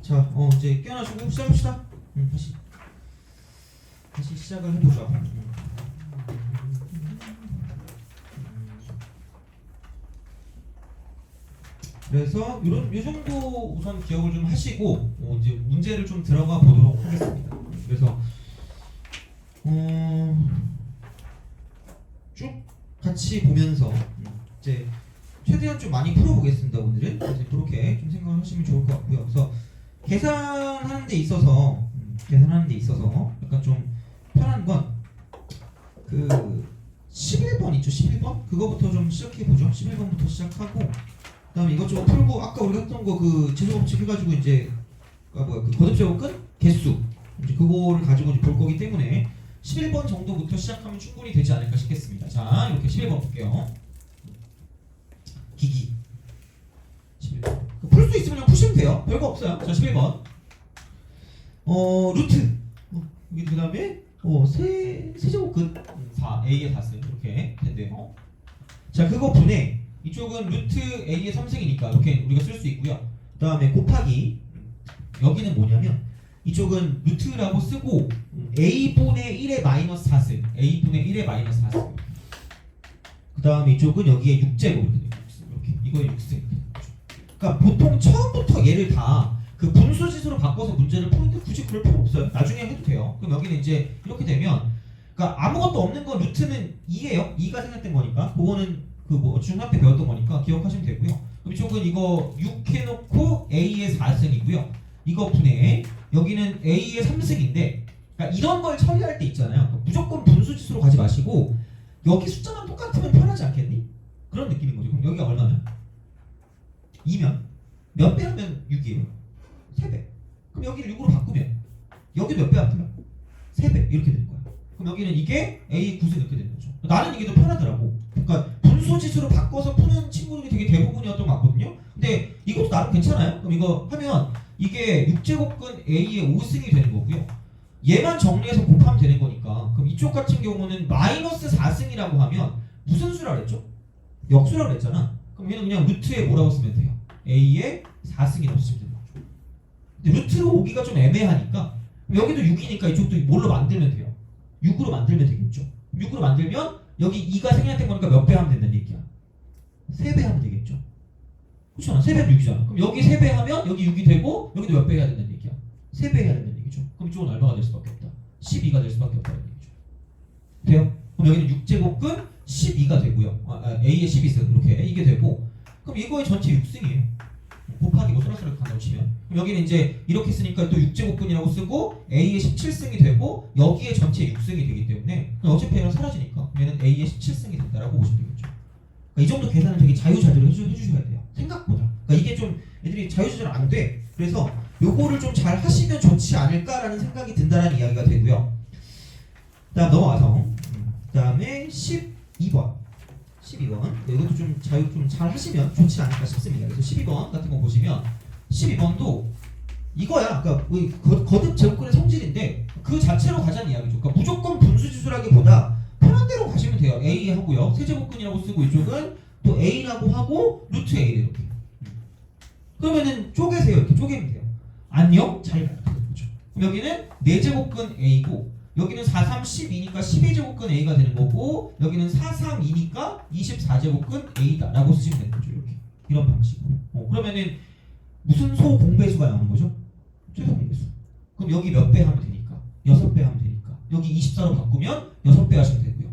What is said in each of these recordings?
자, 이제 깨어나시고 시작합시다. 다시 시작을 해보죠. 그래서 요 정도 우선 기억을 좀 하시고 이제 문제를 좀 들어가 보도록 하겠습니다. 그래서 쭉 같이 보면서 이제 최대한 좀 많이 풀어보겠습니다. 오늘은 그래서 그렇게 좀 생각을 하시면 좋을 것 같고요. 그래서 계산하는 데 있어서 약간 좀 편한 건 그 11번 있죠. 11번 그거부터 좀 시작해 보죠. 11번부터 시작하고 그다음에 이것저것 풀고 아까 우리가 했던 거 그 지수법칙 해가지고 이제 그 거듭제곱근 개수 이제 그거를 가지고 이제 볼 거기 때문에 11번 정도부터 시작하면 충분히 되지 않을까 싶겠습니다. 자, 이렇게 11번 볼게요. 기기 11번 풀 수 있으면 그냥 푸시면 돼요. 별거 없어요. 자, 11번 루트 여기 그 다음에 세제곱근 4 A의 4승 이렇게 된대요. 자, 그거 분해 이쪽은 루트 A의 3승이니까 이렇게 우리가 쓸 수 있고요. 그 다음에 곱하기 여기는 뭐냐면 이쪽은 루트라고 쓰고 A분의 1의 마이너스 4승 A분의 1의 마이너스 4승 그 다음에 이쪽은 여기에 6제곱 이렇게 이거에 6승. 그러니까 보통 처음부터 얘를 다 그 분수지수로 바꿔서 문제를 푸는데 굳이 그럴 필요 없어요. 나중에 해도 돼요. 그럼 여기는 이제 이렇게 되면 그러니까 아무것도 없는 건 루트는 2예요. 2가 생략된 거니까 그거는 중학 때 배웠던 거니까 기억하시면 되고요. 그럼 이쪽은 이거 6 해놓고 A의 4승이고요. 이거 분해 여기는 A의 3승인데 그러니까 이런 걸 처리할 때 있잖아요. 그러니까 무조건 분수지수로 가지 마시고 여기 숫자만 똑같으면 편하지 않겠니? 그런 느낌인 거죠. 그럼 여기가 얼마면? 2면 몇 배 하면 6이에요? 3배. 그럼 여기를 6으로 바꾸면 여기 몇 배 하면 돼요? 3배 이렇게 되는 거야. 그럼 여기는 이게 A 9승 이렇게 되는 거죠. 나는 이게 더 편하더라고. 그러니까 분수지수로 바꿔서 푸는 친구들이 되게 대부분이었던 것 같거든요. 근데 이것도 나름 괜찮아요. 그럼 이거 하면 이게 6제곱근 A의 5승이 되는 거고요. 얘만 정리해서 곱하면 되는 거니까 그럼 이쪽 같은 경우는 마이너스 4승이라고 하면 무슨 수라 그랬죠? 역수라고 그랬잖아. 그럼 얘는 그냥 루트에 뭐라고 쓰면 돼요? A의 4승이라고 쓰면 되는 거죠. 근데 루트로 오기가 좀 애매하니까 여기도 6이니까 이쪽도 뭘로 만들면 돼요? 6으로 만들면 되겠죠. 6으로 만들면 여기 2가 생략된 거니까 몇 배 하면 된다는 얘기야? 3배 하면 되겠죠. 그렇잖아. 3배는 6이잖아. 그럼 여기 3배 하면 여기 6이 되고 여기도 몇 배 해야 된다는 얘기야? 3배 해야 된다는 얘기죠. 그럼 이쪽은 얼마가 될 수밖에 없다? 12가 될 수밖에 없다는 얘기죠. 돼요? 그럼 여기는 6제곱근 12가 되고요. A의 12승 이렇게 이게 되고 그럼 이거의 전체 6승이에요. 곱하기 뭐 소라소라 간다고 치면 그럼 여기는 이제 이렇게 쓰니까 또 6제곱근이라고 쓰고 A의 17승이 되고 여기에 전체 6승이 되기 때문에 어차피 얘가 사라지니까 얘는 A의 17승이 된다라고 보시면 되겠죠. 그러니까 이 정도 계산은 되게 자유자재로 해주셔야 돼요. 생각보다. 그러니까 이게 좀 애들이 자유자재로 안 돼. 그래서 요거를 좀 잘 하시면 좋지 않을까라는 생각이 든다라는 이야기가 되고요. 다음 넘어가서 다음에 12번 이것도 좀 잘 하시면 좋지 않을까 싶습니다. 그래서 12번 같은 거 보시면 12번도 이거야. 그러니까 거듭 제곱근의 성질인데 그 자체로 가자는 이야기죠. 그러니까 무조건 분수지수라기보다 편한 대로 가시면 돼요. A 하고요. 세제곱근이라고 쓰고 이쪽은 또 A라고 하고 루트 A를 이렇게. 그러면은 쪼개세요. 이렇게 쪼개면 돼요. 안녕? 잘 가요. 그렇죠. 그럼 여기는 4제곱근 A고 여기는 4, 3, 12니까 12제곱근 A가 되는 거고 여기는 4, 3, 2니까 24제곱근 A다 라고 쓰시면 되는 거죠. 이렇게 이런 방식으로 그러면은 무슨 소 공배수가 나오는 거죠? 최소 공배수. 그럼 여기 몇 배 하면 되니까 6배 하면 되니까 여기 24로 바꾸면 6배 하시면 되고요.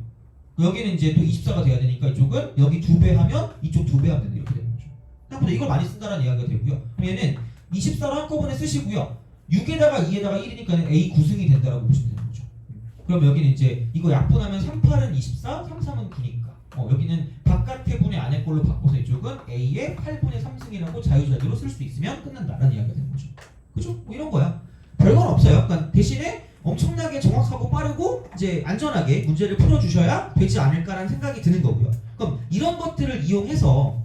여기는 이제 또 24가 돼야 되니까 이쪽은 여기 2배 하면 이쪽 2배 하면 된다. 이렇게 되는 거죠. 생각보다 이걸 많이 쓴다라는 이야기가 되고요. 그럼 얘는 24로 한꺼번에 쓰시고요. 6에다가 2에다가 1이니까 A 9승이 된다라고 보시면 되는 거죠. 그럼 여기는 이제 이거 약분하면 3, 8은 24, 3, 3은 9니까 여기는 바깥의 분의 안의 걸로 바꿔서 이쪽은 A의 8분의 3승이라고 자유자재로 쓸 수 있으면 끝난다라는 이야기가 되는 거죠. 그죠? 뭐 이런 거야. 별건 없어요. 그러니까 대신에 엄청나게 정확하고 빠르고 이제 안전하게 문제를 풀어주셔야 되지 않을까라는 생각이 드는 거고요. 그럼 이런 것들을 이용해서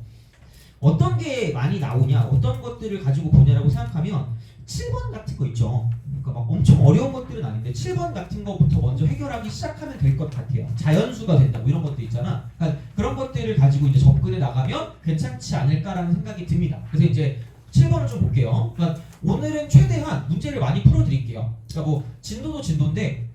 어떤 게 많이 나오냐, 어떤 것들을 가지고 보냐라고 생각하면 7번 같은 거 있죠. 그러니까 막 엄청 어려운 것들은 아닌데 7번 같은 거부터 먼저 해결하기 시작하면 될 것 같아요. 자연수가 된다 뭐 이런 것도 있잖아. 그러니까 그런 것들을 가지고 이제 접근해 나가면 괜찮지 않을까라는 생각이 듭니다. 그래서 이제 7번을 좀 볼게요. 그러니까 오늘은 최대한 문제를 많이 풀어드릴게요. 그러니까 뭐 진도도 진도인데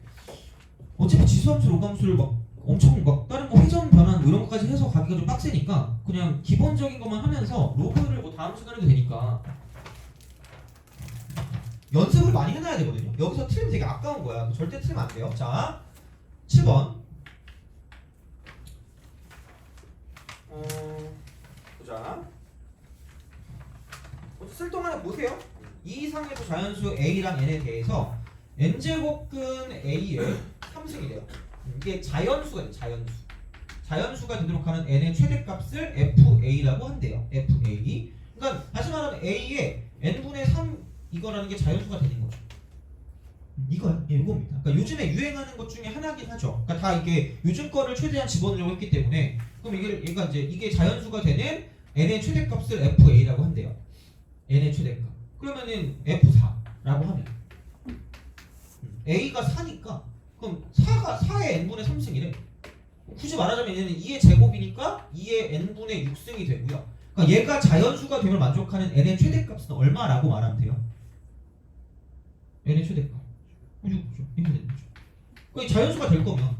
어차피 지수함수, 로감수를 막 엄청 막 다른 뭐 회전 변환 뭐 이런 것까지 해서 가기가 좀 빡세니까 그냥 기본적인 것만 하면서 로그를 뭐 다음 시간에도 되니까 연습을 많이 해놔야 되거든요. 여기서 틀리면 되게 아까운 거야. 절대 틀리면 안 돼요. 자, 7번. 보자. 쓸 동안에 보세요. 이 이상의 자연수 A랑 N에 대해서 N제곱근 A의 3승이래요. 이게 자연수가 자연수. 자연수가 되도록 하는 N의 최대값을 FA라고 한대요. FA. 그러니까 다시 말하면 A의 N분의 3 이거라는 게 자연수가 되는 거죠. 이거요? 예, 이겁니다. 그러니까 요즘에 유행하는 것 중에 하나긴 하죠. 그러니까 다 이게 요즘 거를 최대한 집어넣으려고 했기 때문에 그럼 얘가 이제 이게 자연수가 되는 n의 최대값을 FA라고 한대요. n의 최대값. 그러면은 F4라고 하면 A가 4니까 그럼 4의 n분의 3승이래. 굳이 말하자면 얘는 2의 제곱이니까 2의 n분의 6승이 되고요. 그러니까 얘가 자연수가 되면 만족하는 n의 최대값은 얼마라고 말하면 돼요? n의 최대값 6죠. 이렇게 되는 거죠. 그러니까 자연수가 될 거면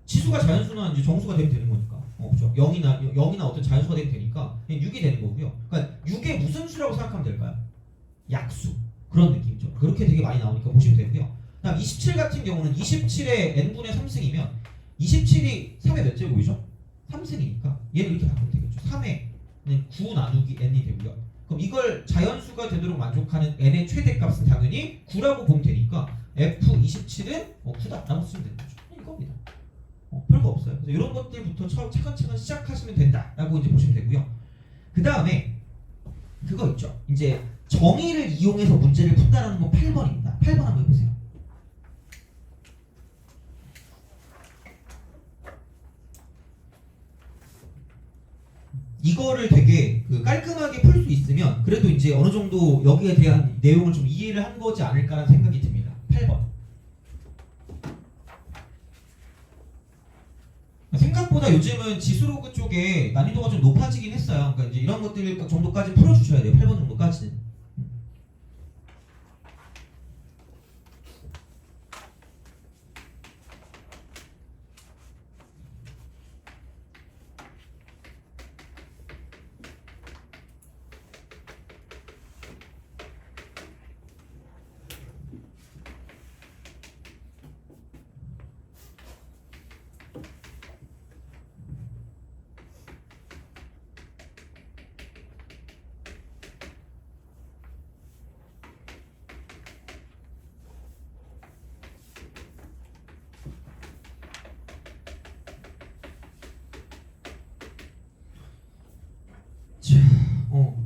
지수가 자연수나 이제 정수가 되면 되는 거니까 그죠? 0이나 어떤 자연수가 되면 되니까 6이 되는 거고요. 그러니까 6의 무슨 수라고 생각하면 될까요? 약수. 그런 느낌이죠. 그렇게 되게 많이 나오니까 보시면 되고요. 다음 27 같은 경우는 27의 n분의 3승이면 27이 3의 몇 제곱이죠? 3승이니까 얘를 이렇게 바꾸면 되겠죠. 3의 9 나누기 n이 되고요. 그럼 이걸 자연수가 되도록 만족하는 n의 최대값은 당연히 9라고 보면 되니까 F27은 9다라고 쓰면 되는 거죠. 이겁니다. 별거 없어요. 그래서 이런 것들부터 차근차근 시작하시면 된다라고 이제 보시면 되고요. 그 다음에 그거 있죠. 이제 정의를 이용해서 문제를 푼다라는 건 8번입니다. 8번 한번 해보세요. 이거를 되게 깔끔하게 풀 수 있으면 그래도 이제 어느 정도 여기에 대한 내용을 좀 이해를 한 거지 않을까라는 생각이 듭니다. 8번. 생각보다 요즘은 지수로그 쪽에 난이도가 좀 높아지긴 했어요. 그러니까 이제 이런 것들 정도까지 풀어주셔야 돼요. 8번 정도까지는.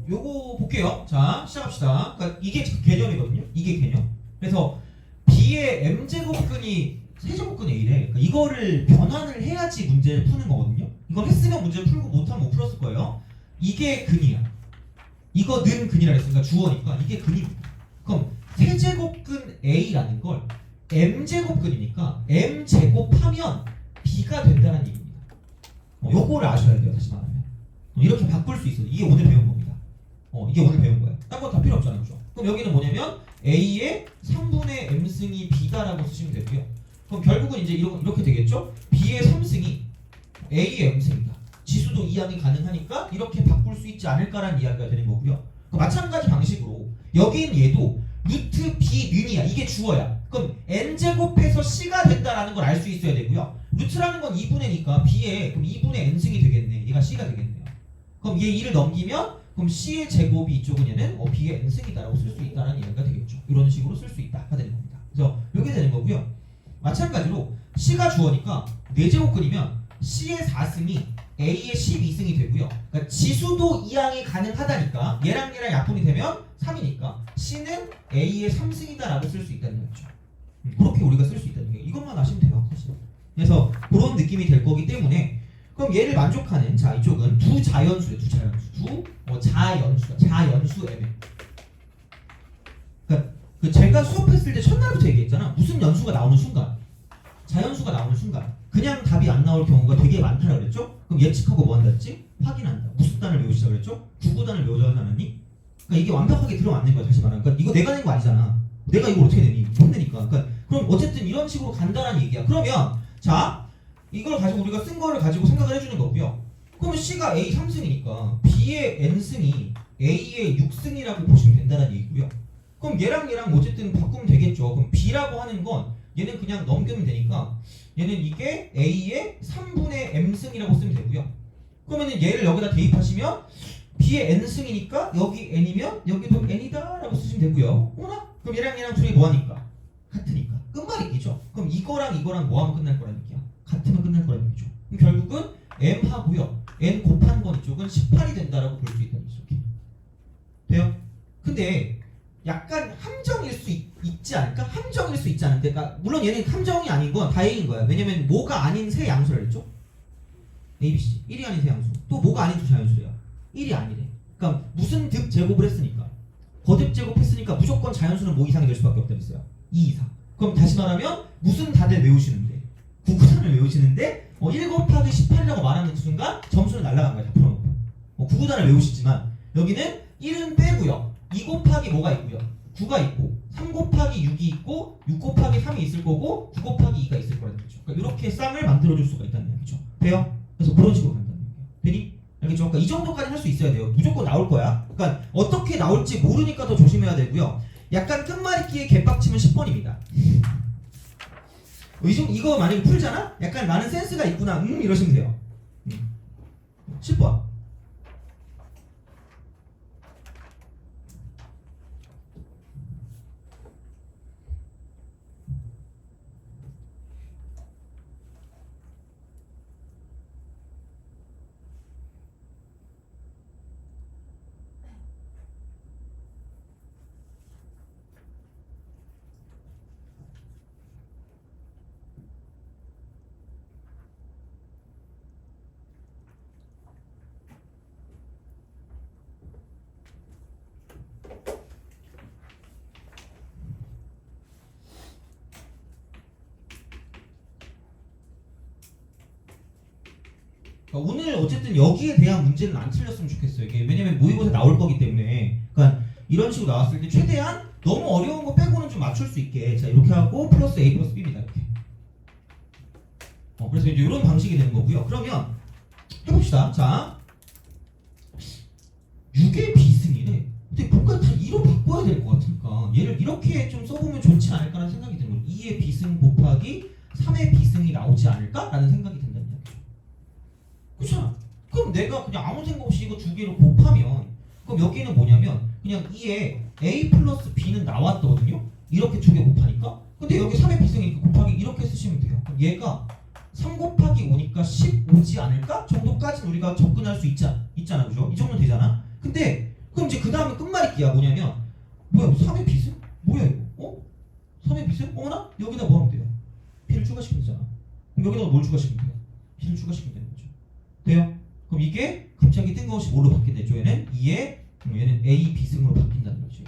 요거 볼게요. 자, 시작합시다. 그러니까 이게 개념이거든요. 이게 개념. 그래서 B의 M제곱근이 세제곱근 A래. 그러니까 이거를 변환을 해야지 문제를 푸는 거거든요. 이걸 했으면 문제를 풀고 못하면 못 풀었을 거예요. 이게 근이야. 이거는 근이라 했으니까 주어니까 이게 근입니다. 그럼 세제곱근 A라는 걸 M제곱근이니까 M제곱하면 B가 된다는 얘기입니다. 요거를 아셔야 돼요. 다시 말하면. 이렇게 바꿀 수 있어요. 이게 오늘 배운 겁니다. 이게 오늘 배운 거예요. 딴 건 다 필요 없잖아요. 그죠? 그럼 여기는 뭐냐면 A의 3분의 M승이 B다라고 쓰시면 되고요. 그럼 결국은 이제 이렇게 되겠죠? B의 3승이 A의 M승이다. 지수도 이항이 가능하니까 이렇게 바꿀 수 있지 않을까라는 이야기가 되는 거고요. 마찬가지 방식으로 여기는 얘도 루트 B는이야. 이게 주어야. 그럼 N제곱해서 C가 된다라는 걸 알 수 있어야 되고요. 루트라는 건 2분의니까 B에 그럼 2분의 N승이 되겠네. 얘가 C가 되겠네요. 그럼 얘 2를 넘기면 그럼 C의 제곱이 이쪽은 얘는 B의 N승이다라고 쓸 수 있다는 얘기가 되겠죠. 이런 식으로 쓸 수 있다가 되는 겁니다. 그래서 이렇게 되는 거고요. 마찬가지로 C가 주어니까 4제곱근이면 C의 4승이 A의 12승이 되고요. 그러니까 지수도 이항이 가능하다니까 얘랑 약분이 되면 3이니까 C는 A의 3승이다라고 쓸 수 있다는 거죠. 그렇게 우리가 쓸 수 있다는 거예요. 이것만 아시면 돼요. 사실. 그래서 그런 느낌이 될 거기 때문에 그럼 얘를 만족하는 자 이쪽은 두 자연수 자연수 M. 그러니까 제가 수업했을 때 첫날부터 얘기했잖아. 무슨 연수가 나오는 순간, 자연수가 나오는 순간 그냥 답이 안 나올 경우가 되게 많다고 그랬죠? 그럼 예측하고 뭐 한다 했지? 확인한다. 무슨 단을 외우시라고 그랬죠? 구구단을 외우자고 하지 않았니? 그러니까 이게 완벽하게 들어맞는 거야. 다시 말하면. 그러니까 이거 내가 낸 거 아니잖아. 내가 이걸 어떻게 내니? 못 내니까. 그러니까 그럼 어쨌든 이런 식으로 간다는 얘기야. 그러면 자 이걸 가지고 우리가 쓴 거를 가지고 생각을 해주는 거고요. 그러면 C가 A 3승이니까 B의 N승이 A의 6승이라고 보시면 된다는 얘기고요. 그럼 얘랑 어쨌든 바꾸면 되겠죠. 그럼 B라고 하는 건 얘는 그냥 넘기면 되니까 얘는 이게 A의 3분의 M승이라고 쓰면 되고요. 그러면은 얘를 여기다 대입하시면 B의 N승이니까 여기 N이면 여기도 N이다 라고 쓰시면 되고요. 어머나? 그럼 얘랑 둘이 뭐하니까? 같으니까. 끝말잇기죠. 그럼 이거랑 뭐하면 끝날 거라는 얘기야? 같으면 끝날 거라는 얘기죠. 그럼 결국은 M하고요. N 곱한 건 이쪽은 18이 된다라고 볼 수 있다는 얘기죠. 돼요? 근데 약간 함정일 수 있지 않을까? 함정일 수 있지 않은데, 그러니까 물론 얘는 함정이 아닌 건 다행인 거야. 왜냐면 뭐가 아닌 세 양수를 했죠? A, B, C. 1이 아닌 세 양수. 또 뭐가 아닌 두 자연수래요. 1이 아니래. 그러니까 무슨 득 제곱을 했으니까. 거듭 제곱했으니까 무조건 자연수는 뭐 이상이 될 수밖에 없다면서요. 2 이상. 그럼 다시 말하면 무슨 다들 외우시는데? 구구단을 외우시는데 1 곱하기 18이라고 말하는 순간 점수는 날라간 거야. 다 풀어놓고. 구구단을 외우시지만 여기는 1은 빼고요. 2 곱하기 뭐가 있고요. 9가 있고 3 곱하기 6이 있고 6 곱하기 3이 있을 거고 9 곱하기 2가 있을 거라는 얘기죠. 그러니까 이렇게 쌍을 만들어줄 수가 있다는 얘기죠. 돼요? 그래서 그런 식으로 간다는 얘기예요. 되니? 알겠죠? 그러니까 이 정도까지 할 수 있어야 돼요. 무조건 나올 거야. 그러니까 어떻게 나올지 모르니까 더 조심해야 되고요. 약간 끝말잇기에 개빡치면 10번입니다. 이거 만약에 풀잖아? 약간 나는 센스가 있구나. 이러시면 돼요. 10번. 오늘 어쨌든 여기에 대한 문제는 안 틀렸으면 좋겠어요. 이게 왜냐면 모의고사 나올 거기 때문에. 그러니까 이런 식으로 나왔을 때 최대한 너무 어려운 거 빼고는 좀 맞출 수 있게. 자 이렇게 하고 플러스 A 플러스 B입니다. 이렇게. 그래서 이제 이런 방식이 되는 거고요. 그러면 해봅시다. 자 6의 비승이네. 근데 뭔가 다 2로 바꿔야 될 것 같으니까 얘를 이렇게 좀 써보면 좋지 않을까라는 생각이 드는 거예요. 2의 비승 곱하기 3의 비승이 나오지 않을까라는 생각이 든다는 얘기죠. 그렇잖아. 그럼 내가 그냥 아무 생각 없이 이거 두 개를 곱하면 그럼 여기는 뭐냐면 그냥 2에 A 플러스 B는 나왔거든요. 이렇게 두 개 곱하니까. 근데 여기 3의 비승이니까 곱하기 이렇게 쓰시면 돼요. 그럼 얘가 3 곱하기 5니까 15지 않을까? 정도까지는 우리가 접근할 수 있잖아. 그죠? 이 정도는 되잖아. 근데 그럼 이제 그 다음에 끝말잇기야. 뭐냐면 뭐야 3의 비승? 뭐야 이거? 3의 비승? 어머나? 여기다 뭐 하면 돼요? B를 추가시키면 되잖아. 그럼 여기다가 뭘 추가시키면 돼요? B를 추가시키면 되는 거죠. 돼요? 그럼 이게 갑자기 뜬금없이 뭘로 바뀐댔죠? 얘는 2에 얘는 A 비승으로 바뀐다는 거죠.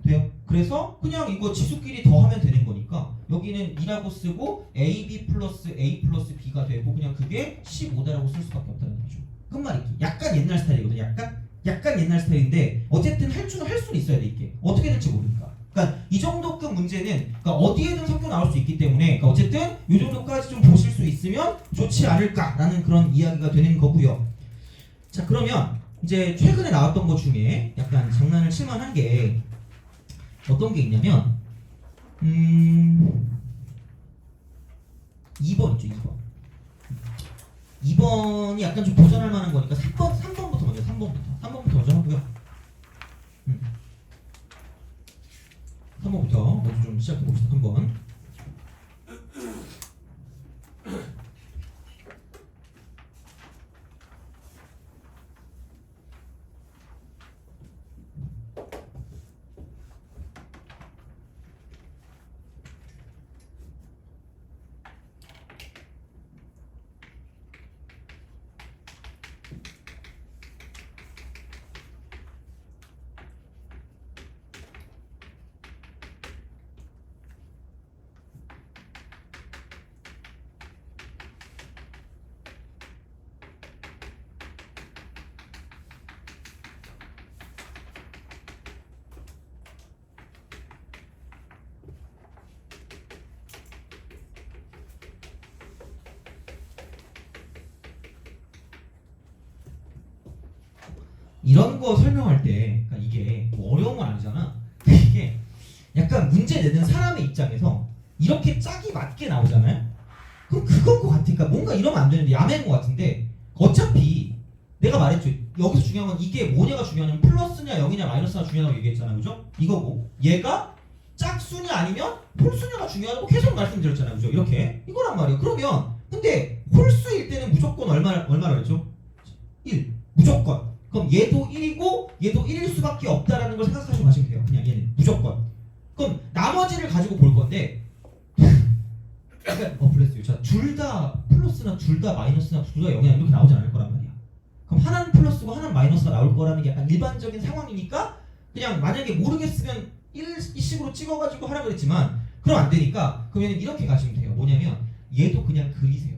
돼요? 그래서 그냥 이거 지수끼리 더하면 되는 거니까 여기는 2라고 쓰고 AB 플러스 A 플러스 B가 되고 그냥 그게 15다라고 쓸 수밖에 없다는 거죠. 끝말잇기. 약간 옛날 스타일이거든. 약간 옛날 스타일인데 어쨌든 할 수는 있어야 돼. 이게 어떻게 될지 모르니까. 그러니까 이 정도급 문제는 그러니까 어디에든 섞여 나올 수 있기 때문에 그러니까 어쨌든 이 정도까지 좀 보실 수 있으면 좋지 않을까라는 그런 이야기가 되는 거고요. 자 그러면 이제 최근에 나왔던 것 중에 약간 장난을 칠만한 게 어떤 게 있냐면 2번 있죠. 2번이 약간 좀 도전할 만한 거니까 3번부터 먼저 3번부터 먼저 하고요. 3번부터 먼저 좀 시작해 봅시다. 한번. 이런 거 설명할 때 그러니까 이게 뭐 어려운 건 아니잖아. 이게 약간 문제 내는 사람의 입장에서 이렇게 짝이 맞게 나오잖아요. 그럼 그건 것 같으니까 뭔가 이러면 안 되는데 야매인 것 같은데 어차피 내가 말했죠. 여기서 중요한 건 이게 뭐냐가 중요하냐면 플러스냐 0이냐 마이너스냐 중요하다고 얘기했잖아요. 그죠? 이거고 얘가 짝수냐 아니면 홀수냐가 중요하다고 계속 말씀드렸잖아요. 그죠? 이렇게 이거란 말이에요. 그러면 근데 홀수일 때는 무조건 얼마를 했죠? 1 무조건. 그럼 얘도 1이고 얘도 1일 수밖에 없다라는 걸 생각하시고 가시면 돼요. 그냥 얘는 무조건. 그럼 나머지를 가지고 볼 건데 블레스유. 자, 둘 다 플러스나 둘 다 마이너스나 둘 다 0이나 이렇게 나오지 않을 거란 말이야. 그럼 하나는 플러스고 하나는 마이너스가 나올 거라는 게 약간 일반적인 상황이니까 그냥 만약에 모르겠으면 1식으로 찍어가지고 하라 그랬지만 그럼 안 되니까 그러면 이렇게 가시면 돼요. 뭐냐면 얘도 그냥 그리세요.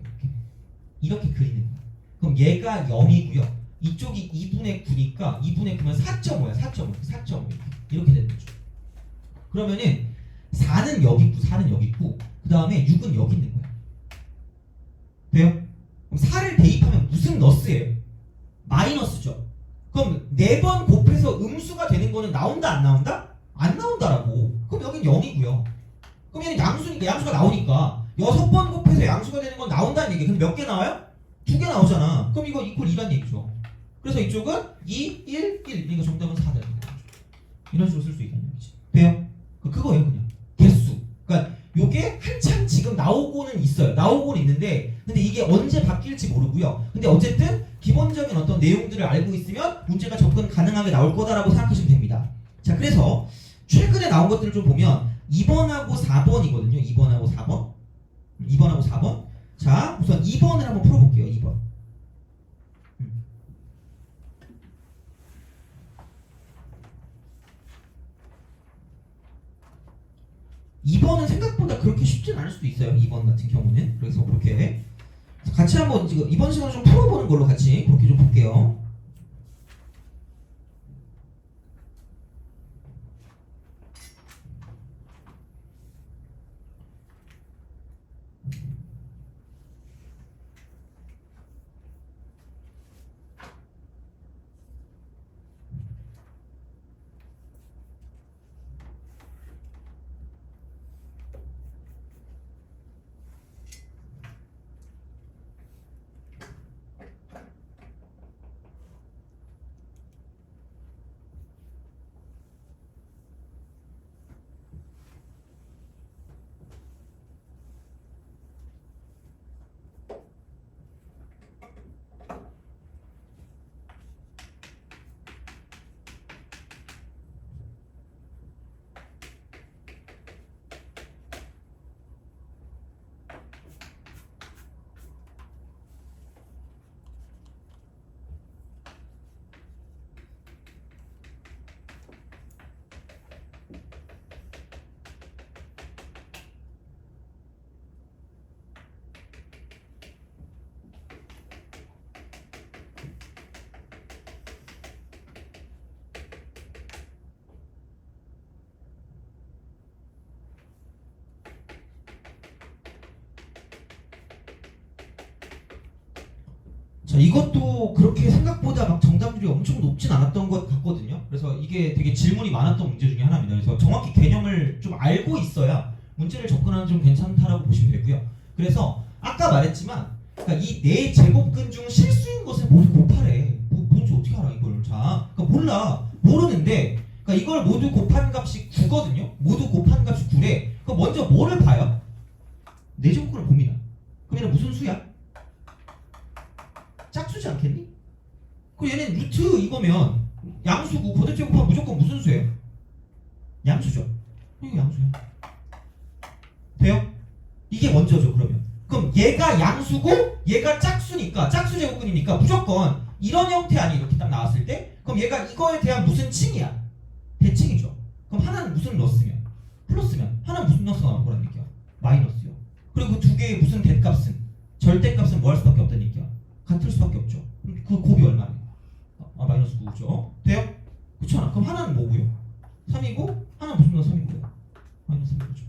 이렇게 그리는 거야. 그럼 얘가 0이고요. 이쪽이 2분의 9니까 2분의 9면 4.5야. 4.5 이렇게 되는 거죠. 그러면은 4는 여기 있고 4는 여기 있고 그 다음에 6은 여기 있는 거야. 돼요? 그럼 4를 대입하면 무슨 너스예요? 마이너스죠. 그럼 4번 곱해서 음수가 되는 거는 나온다 안 나온다? 안 나온다라고. 그럼 여긴 0이고요. 그럼 얘는 양수니까 양수가 나오니까 6번 곱해서 양수가 되는 건 나온다는 얘기예요. 근데 몇 개 나와요? 2개 나오잖아. 그럼 이거 이퀄 2란 얘기죠. 그래서 이쪽은 2, 1, 1. 그러니까 정답은 4다. 이런 식으로 쓸 수 있다는 얘기지. 돼요? 그거예요 그냥. 개수. 그러니까 요게 한참 지금 나오고는 있어요. 나오고는 있는데 근데 이게 언제 바뀔지 모르고요. 근데 어쨌든 기본적인 어떤 내용들을 알고 있으면 문제가 접근 가능하게 나올 거다라고 생각하시면 됩니다. 자, 그래서 최근에 나온 것들을 좀 보면 2번하고 4번이거든요. 2번하고 4번. 2번하고 4번. 자, 우선 2번을 한번 풀어볼게요. 2번. 2번은 생각보다 그렇게 쉽진 않을 수도 있어요. 2번 같은 경우는. 그래서 그렇게 같이 한번 지금 이번 시간에 좀 풀어보는 걸로 같이 그렇게 좀 볼게요. 자, 이것도 그렇게 생각보다 막 정답률이 엄청 높진 않았던 것 같거든요. 그래서 이게 되게 질문이 많았던 문제 중에 하나입니다. 그래서 정확히 개념을 좀 알고 있어야 문제를 접근하는 좀 괜찮다라고 보시면 되고요. 그래서 아까 말했지만 그러니까 이 4제곱근 중 실수인 것을 모두 곱하래. 뭔지 어떻게 알아 이걸? 자, 그러니까 몰라. 모르는데 그러니까 이걸 모두 곱한 값이 9거든요. 모두 곱한 값이 9래. 그럼 먼저 뭐를 봐요? 4제곱근을 봅니다. 그럼 얘는 무슨 수야? 짝수지 않겠니? 그럼 얘는 루트 이거면 양수고 도대체 곱하면 무조건 무슨 수예요? 양수죠. 이거 양수야. 돼요? 이게 먼저죠. 그럼 얘가 양수고 얘가 짝수니까 짝수 제곱근이니까 무조건 이런 형태 아니 이렇게 딱 나왔을 때 그럼 얘가 이거에 대한 무슨 칭이야? 대칭이죠. 그럼 하나는 무슨 넣었으면? 플러스면 하나는 무슨 넣어서 나올 거란 얘기야? 마이너스요. 그리고 그 두 개의 무슨 대값은? 절대값은 뭐 할 수밖에 없다는 얘기야? 같을 수밖에 없죠. 그 곱이 얼마예요? 마이너스 9죠. 돼요? 그렇지 않아? 그럼 하나는 뭐고요? 3이고 하나는 무슨 거 3이고요? 마이너스 3이죠.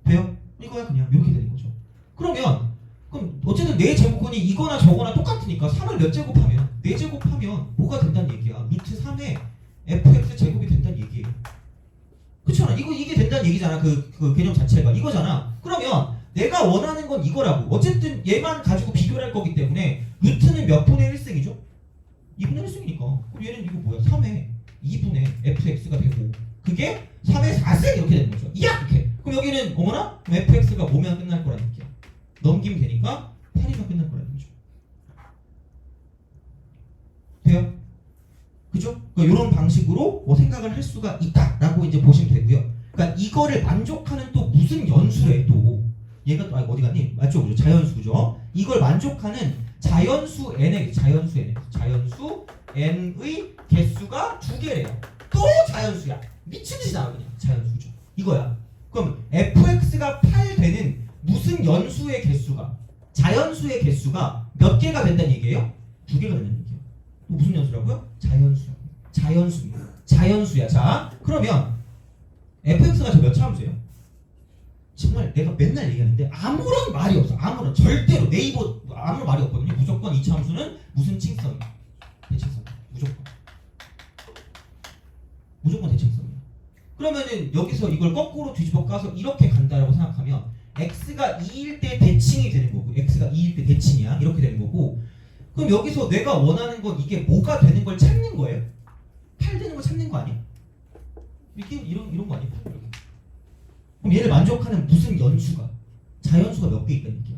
돼요? 이거야 그냥 이렇게 되는 거죠. 그럼 어쨌든 내 제곱근이 이거나 저거나 똑같으니까 3을 몇 제곱하면 4제곱하면 뭐가 된다는 얘기야. 루트 3의 fx 제곱이 된다는 얘기예요. 그렇잖아. 이게 된다는 얘기잖아. 그 개념 자체가 이거잖아. 그러면 내가 원하는 건 이거라고. 어쨌든 얘만 가지고 비교를 할 거기 때문에 루트는 몇 분의 1승이죠? 2분의 1승이니까. 그럼 얘는 이거 뭐야? 3의 2분의 fx가 되고 그게 3의 4승 이렇게 되는 거죠. 이야! 이렇게. 그럼 여기는 어머나? 그럼 fx가 뭐면 끝날 거라는 얘기야. 넘기면 되니까 8이면 끝날 거라는 거죠. 돼요? 그죠? 그러니까 이런 방식으로 뭐 생각을 할 수가 있다라고 이제 보시면 되고요. 그러니까 이거를 만족하는 또 무슨 연수래 또 얘가 또 어디 갔니? 맞죠, 그죠? 자연수죠. 이걸 만족하는 자연수 n의 개수가 2개래요. 또 자연수야. 미친 듯이잖아 그냥 자연수죠. 이거야. 그럼 fx가 8 되는 무슨 연수의 개수가 자연수의 개수가 몇 개가 된다는 얘기예요? 2개가 된다는 얘기예요. 또 무슨 연수라고요? 자연수입니다. 자연수야. 자, 그러면 fx가 저 몇 차 함수예요? 정말 내가 맨날 얘기하는데 아무런 말이 없어. 아무런 절대로 네이버 아무런 말이 없거든요. 무조건 2차 함수는 무슨 칭성이야? 대칭성. 무조건 대칭성이야. 그러면은 여기서 이걸 거꾸로 뒤집어 까서 이렇게 간다라고 생각하면 x가 2일 때 대칭이 되는 거고 x가 2일 때 대칭이야. 이렇게 되는 거고 그럼 여기서 내가 원하는 건 이게 뭐가 되는 걸 찾는 거예요? 8 되는 걸 찾는 거 아니야? 이렇게 이런 거 아니야? 그럼 얘를 만족하는 무슨 연수가 자연수가 몇 개 있다는 얘기야.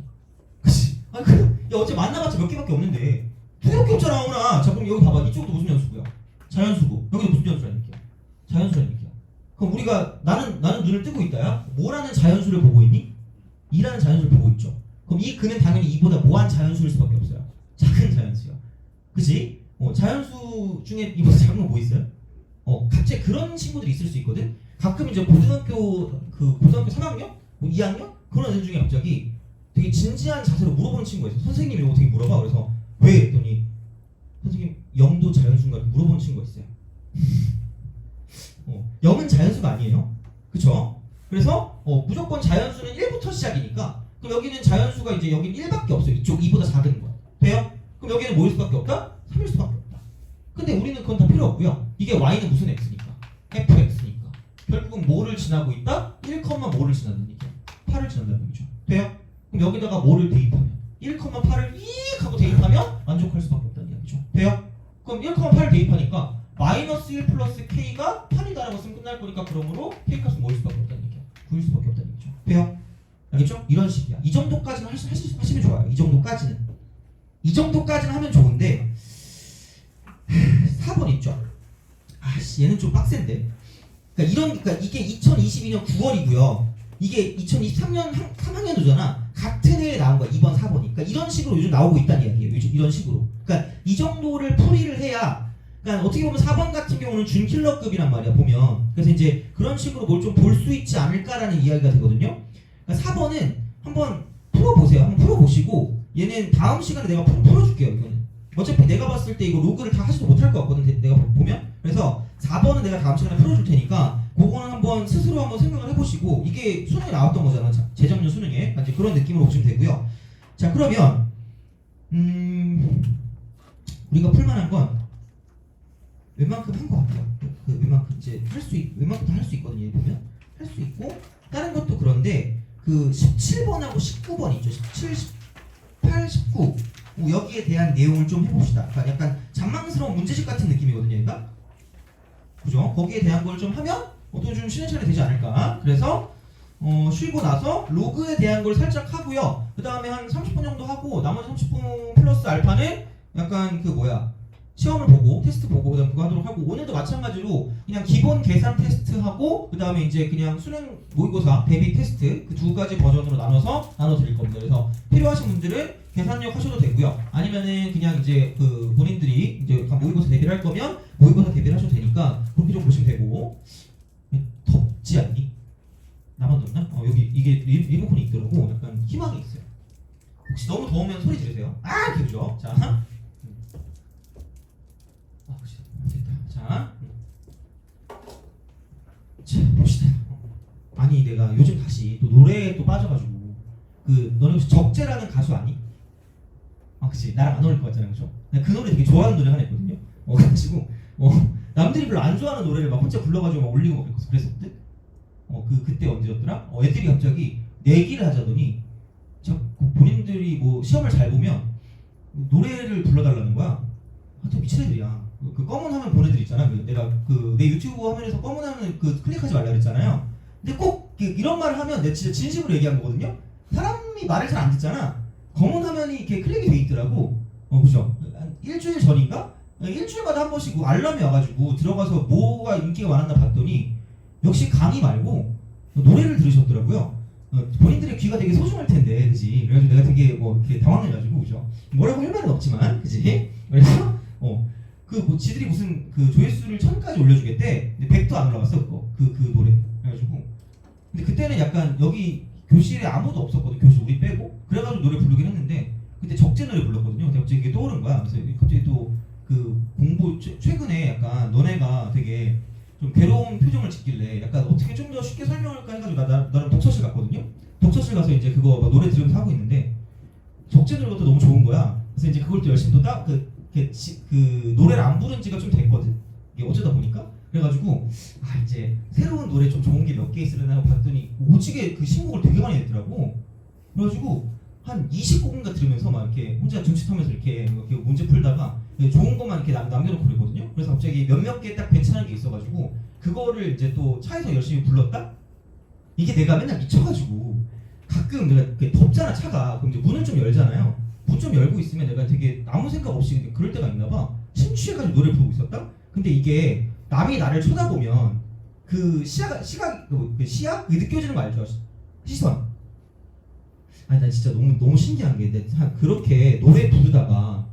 그치? 아니 야 어째 만나봤자 몇 개밖에 없는데 2개밖에 없잖아 아무나. 자 그럼 여기 봐봐. 이쪽도 무슨 연수고요? 자연수고 여기도 무슨 연수라는 얘기야? 자연수라는 얘기야. 그럼 우리가 나는 눈을 뜨고 있다야? 뭐라는 자연수를 보고 있니? 2라는 자연수를 보고 있죠. 그럼 이 근은 당연히 2보다 뭐한 자연수일 수밖에 없어요. 작은 자연수요. 그치? 자연수 중에 이보다 작은 거 뭐 있어요? 갑자기 그런 친구들이 있을 수 있거든? 가끔 이제 고등학교 3학년? 뭐 2학년? 그런 애들 중에 갑자기 되게 진지한 자세로 물어보는 친구가 있어. 선생님이 이거 되게 물어봐. 그래서 왜? 했더니 선생님 0도 자연수인가? 이렇게 물어보는 친구가 있어요. 0은 자연수가 아니에요. 그쵸? 그래서 무조건 자연수는 1부터 시작이니까 그럼 여기는 자연수가 이제 여기는 1밖에 없어요. 이쪽 2보다 작은 거. 돼요? 그럼 여기는 뭐일 수밖에 없다? 3일 수밖에 없다. 근데 우리는 그건 다 필요 없고요. 이게 y는 무슨 x니까? fx니까. 결국은 뭐를 지나고 있다? 1,뭐를 지나는 얘기야? 8을 지난다는 얘기죠. 돼요? 그럼 여기다가 뭐를 대입하면 1,8을 이익 하고 대입하면 만족할 수밖에 없다는 이야기죠. 돼요? 그럼 1,8을 대입하니까 마이너스 1 플러스 k가 8이다라고 쓰면 끝날 거니까 그러므로 k 값은 뭐일 수밖에 없다는 얘기야? 9일 수밖에 없다는 얘기죠. 돼요? 알겠죠? 이런 식이야. 이 정도까지는 하시면 좋아요. 이 정도까지는 하면 좋은데 4번 있죠? 아씨 얘는 좀 빡센데. 그러니까 이게 2022년 9월이고요. 이게 2023년 3학년도잖아. 같은 해에 나온 거야. 2번, 4번이. 그러니까 이런 식으로 요즘 나오고 있다는 이야기예요. 요즘 이런 식으로. 그러니까 이 정도를 풀이를 해야. 그러니까 어떻게 보면 4번 같은 경우는 준킬러급이란 말이야. 보면. 그래서 이제 그런 식으로 뭘 좀 볼 수 있지 않을까라는 이야기가 되거든요. 그러니까 4번은 한번 풀어보세요. 한번 풀어보시고 얘는 다음 시간에 내가 풀어줄게요. 이거는. 어차피 내가 봤을 때 이거 로그를 다 하지도 못할 것 같거든. 내가 보면. 그래서 4번은 내가 다음 시간에 풀어줄 테니까 그거는 한번 스스로 한번 생각을 해보시고 이게 수능에 나왔던 거잖아. 재정년 수능에. 이제 그런 느낌으로 보시면 되고요. 자 그러면 우리가 풀만한 건 웬만큼 한 것 같아요. 웬만큼 이제 웬만큼 다 할 수 있거든요. 보면 할 수 있고 다른 것도 그런데 그 17번하고 19번 있죠. 17, 18, 19 여기에 대한 내용을 좀 해봅시다. 그러니까 약간 잔망스러운 문제집 같은 느낌이거든요. 얘가 그죠? 거기에 대한 걸 좀 하면 어떤 좀 쉬는 시간이 되지 않을까. 그래서 쉬고 나서 로그에 대한 걸 살짝 하고요. 그 다음에 한 30분 정도 하고 나머지 30분 플러스 알파는 약간 시험을 보고 테스트 보고 그다음 그거 하도록 하고 오늘도 마찬가지로 그냥 기본 계산 테스트 하고 그 다음에 이제 그냥 수능 모의고사 대비 테스트 그 2가지 버전으로 나눠 드릴 겁니다. 그래서 필요하신 분들은 계산력 하셔도 되고요. 아니면은 그냥 이제 본인들이 이제 모의고사 대비를 할 거면 모의고사 대비를 하셔도 되니까 그렇게 좀 보시면 되고. 덥지 않니? 나만 덥나? 여기 이게 리모컨이 있더라고. 약간 희망이 있어요. 혹시 너무 더우면 소리 지르세요. 이렇게 그죠? 자. 됐다. 자, 봅시다. 아니 내가 요즘 다시 또 노래에 또 빠져가지고 너네 혹시 적재라는 가수 아니? 그치 나랑 안 어울릴 것 같잖아요, 그죠? 그 노래 되게 좋아하는 노래 하나 있거든요. 그래가지고 남들이 별로 안 좋아하는 노래를 막 혼자 불러가지고 막 올리고 막 그랬었거든. 그때 언제였더라? 애들이 갑자기 내기를 하자더니 본인들이 뭐 시험을 잘 보면 노래를 불러달라는 거야. 하여튼 미친 애들이야. 그 검은 화면 보내들 있잖아. 내가 내 유튜브 화면에서 검은 화면 클릭하지 말라 그랬잖아요. 근데 꼭 이런 말을 하면 내가 진짜 진심으로 얘기한 거거든요. 사람이 말을 잘 안 듣잖아. 검은 화면이 이렇게 클릭이 돼 있더라고. 그죠? 한 일주일 전인가? 일주일마다 한 번씩 알람이 와가지고 들어가서 뭐가 인기가 많았나 봤더니 역시 강의 말고 노래를 들으셨더라고요. 본인들의 귀가 되게 소중할 텐데, 그지? 그래가지고 내가 되게 이렇게 당황해가지고, 그죠? 뭐라고 할 말은 없지만, 그지? 그래서 지들이 무슨 조회수를 1000까지 올려주겠대. 근데 100도 안 올라갔어, 그 노래. 그래가지고 근데 그때는 약간 여기 교실에 아무도 없었거든. 교실 우리 빼고. 그래가지고 노래 부르긴 했는데 그때 적재 노래 불렀거든요. 근데 갑자기 이게 떠오른 거야. 그래서 갑자기 또 공부 최근에 약간 너네가 되게 좀 괴로운 표정을 짓길래 약간 어떻게 좀 더 쉽게 설명할까 해가지고 나는 독서실 갔거든요. 독서실 가서 이제 그거 막 노래 들으면서 하고 있는데 적재 노래가 너무 좋은 거야. 그래서 이제 그걸 또 열심히 그 노래를 안 부른 지가 좀 됐거든. 이게 어쩌다 보니까. 그래가지고 이제 새로운 노래 좀 좋은 게 몇 개 있으려나 하고 봤더니 오지게 그 신곡을 되게 많이 냈더라고. 그래가지고 한 20곡인가 들으면서 막 이렇게 혼자 중칫하면서 이렇게 문제 풀다가 좋은 것만 이렇게 남겨놓고 그러거든요. 그래서 갑자기 몇몇 개 딱 괜찮은 게 있어가지고 그거를 이제 또 차에서 열심히 불렀다? 이게 내가 맨날 미쳐가지고 가끔 내가 덥잖아 차가. 그럼 이제 문을 좀 열잖아요. 문 좀 열고 있으면 내가 되게 아무 생각 없이 그럴 때가 있나봐. 심취해가지고 노래 부르고 있었다? 근데 이게 남이 나를 쳐다보면 그 시각 느껴지는 거 알죠? 시선. 난 진짜 너무 신기한 게 그렇게 노래 부르다가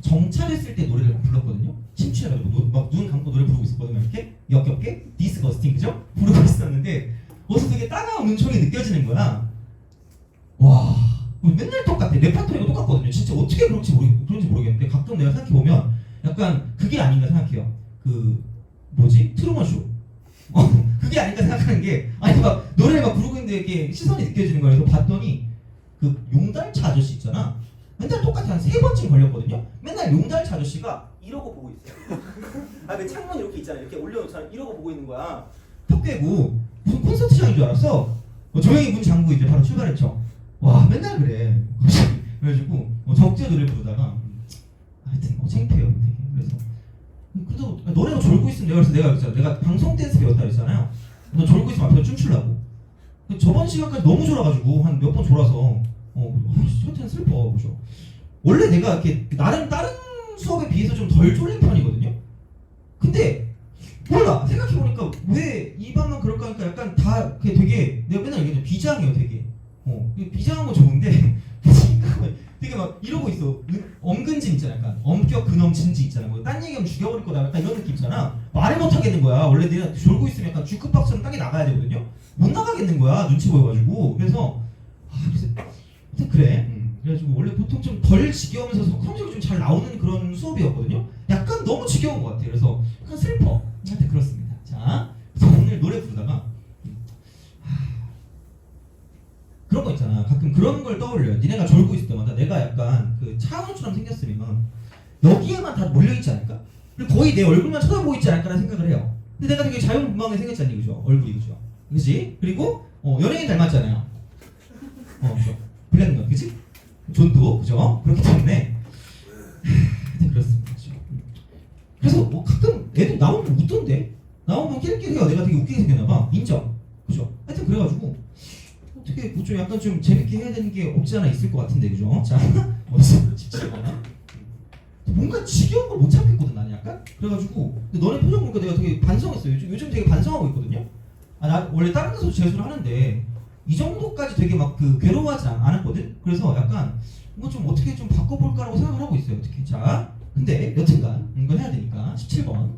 정찰했을 때 노래를 막 불렀거든요. 심취해가지고 막 눈 감고 노래 부르고 있었거든요. 이렇게 역겹게 디스거스팅 그죠? 부르고 있었는데 어디서 되게 따가운 눈총이 느껴지는 거야. 와, 맨날 똑같아. 레파토리가 똑같거든요. 진짜 어떻게 그런지 모르겠는데 가끔 내가 생각해보면 약간 그게 아닌가 생각해요. 트루먼 쇼. 그게 아닌가 생각하는 게 막 노래 막 부르고 있는데 이렇게 시선이 느껴지는 거예요. 그래서 봤더니 용달차 아저씨 있잖아. 맨날 똑같이 한 3번쯤 걸렸거든요. 맨날 용달차 아저씨가 이러고 보고 있어요. 그 창문 이렇게 있잖아요. 이렇게 올려놓잖아. 이러고 보고 있는 거야. 턱 깨고 무슨 콘서트장인 줄 알았어. 조용히 문 잠그고 이제 바로 출발했죠. 와, 맨날 그래. 그래가지고 적재 노래 부르다가 하여튼 창피해요 되게. 그래서 그래도 노래가 졸고 있으면 내가 방송 댄스 배웠다 그랬잖아요. 너 졸고 있으면 앞에서 춤추려고. 저번 시간까지 너무 졸아가지고 한 몇 번 졸아서 하여튼 슬퍼. 그죠? 원래 내가 이렇게 나름 다른 수업에 비해서 좀 덜 졸린 편이거든요. 근데 몰라 생각해보니까 왜 이 반만 그럴까 하니까 약간 다 되게 내가 맨날 얘기하죠. 비장해요 되게. 비장한 거 좋은데 되게 막 이러고 있어. 엄근진 있잖아. 약간 엄격 근엄 진지 있잖아. 딴 얘기하면 죽여버릴 거다. 약간 이런 느낌 있잖아. 말을 못 하겠는 거야. 원래 내가 졸고 있으면 약간 주크박스는 땅에 나가야 되거든요. 못 나가겠는 거야. 눈치 보여가지고. 그래서 그래. 그래가지고 원래 보통 좀 덜 지겨우면서 성적이 좀 잘 나오는 그런 수업이었거든요. 약간 너무 지겨운 것 같아. 그래서 약간 슬퍼. 하여튼 그렇습니다. 자, 그래서 오늘 노래 부르다가 그런 거 있잖아. 가끔 그런 걸 떠올려요. 니네가 졸고 있을 때마다 내가 약간 차은우처럼 생겼으면 여기에만 다 몰려있지 않을까? 그리고 거의 내 얼굴만 쳐다보고 있지 않을까라는 생각을 해요. 근데 내가 되게 자유분방하게 생겼잖니, 그죠? 얼굴이, 그죠? 그지? 그리고 연예인 닮았잖아요. 그죠? 블랙넌, 그지? 존도, 그죠? 그렇기 때문에 그렇습니다. 그죠? 그래서 가끔 애들 나오면 웃던데? 나오면 낄낄해요. 내가 되게 웃기게 생겼나봐. 인정. 그죠? 하여튼 그래가지고 어떻게 좀 약간 좀 재밌게 해야 되는 게 없지 않아 있을 것 같은데, 그죠? 자, 어디서 집중하나? 뭔가 지겨운 걸 못 참겠거든 나는 약간. 그래가지고 근데 너네 표정 보니까 내가 되게 반성했어요. 요즘 되게 반성하고 있거든요. 나 원래 다른 데서 재수를 하는데 이 정도까지 되게 막 괴로워하지 않았거든. 그래서 약간 이거 좀 어떻게 좀 바꿔볼까라고 생각을 하고 있어요. 어떻게? 자, 근데 여튼간 이건 해야 되니까 17번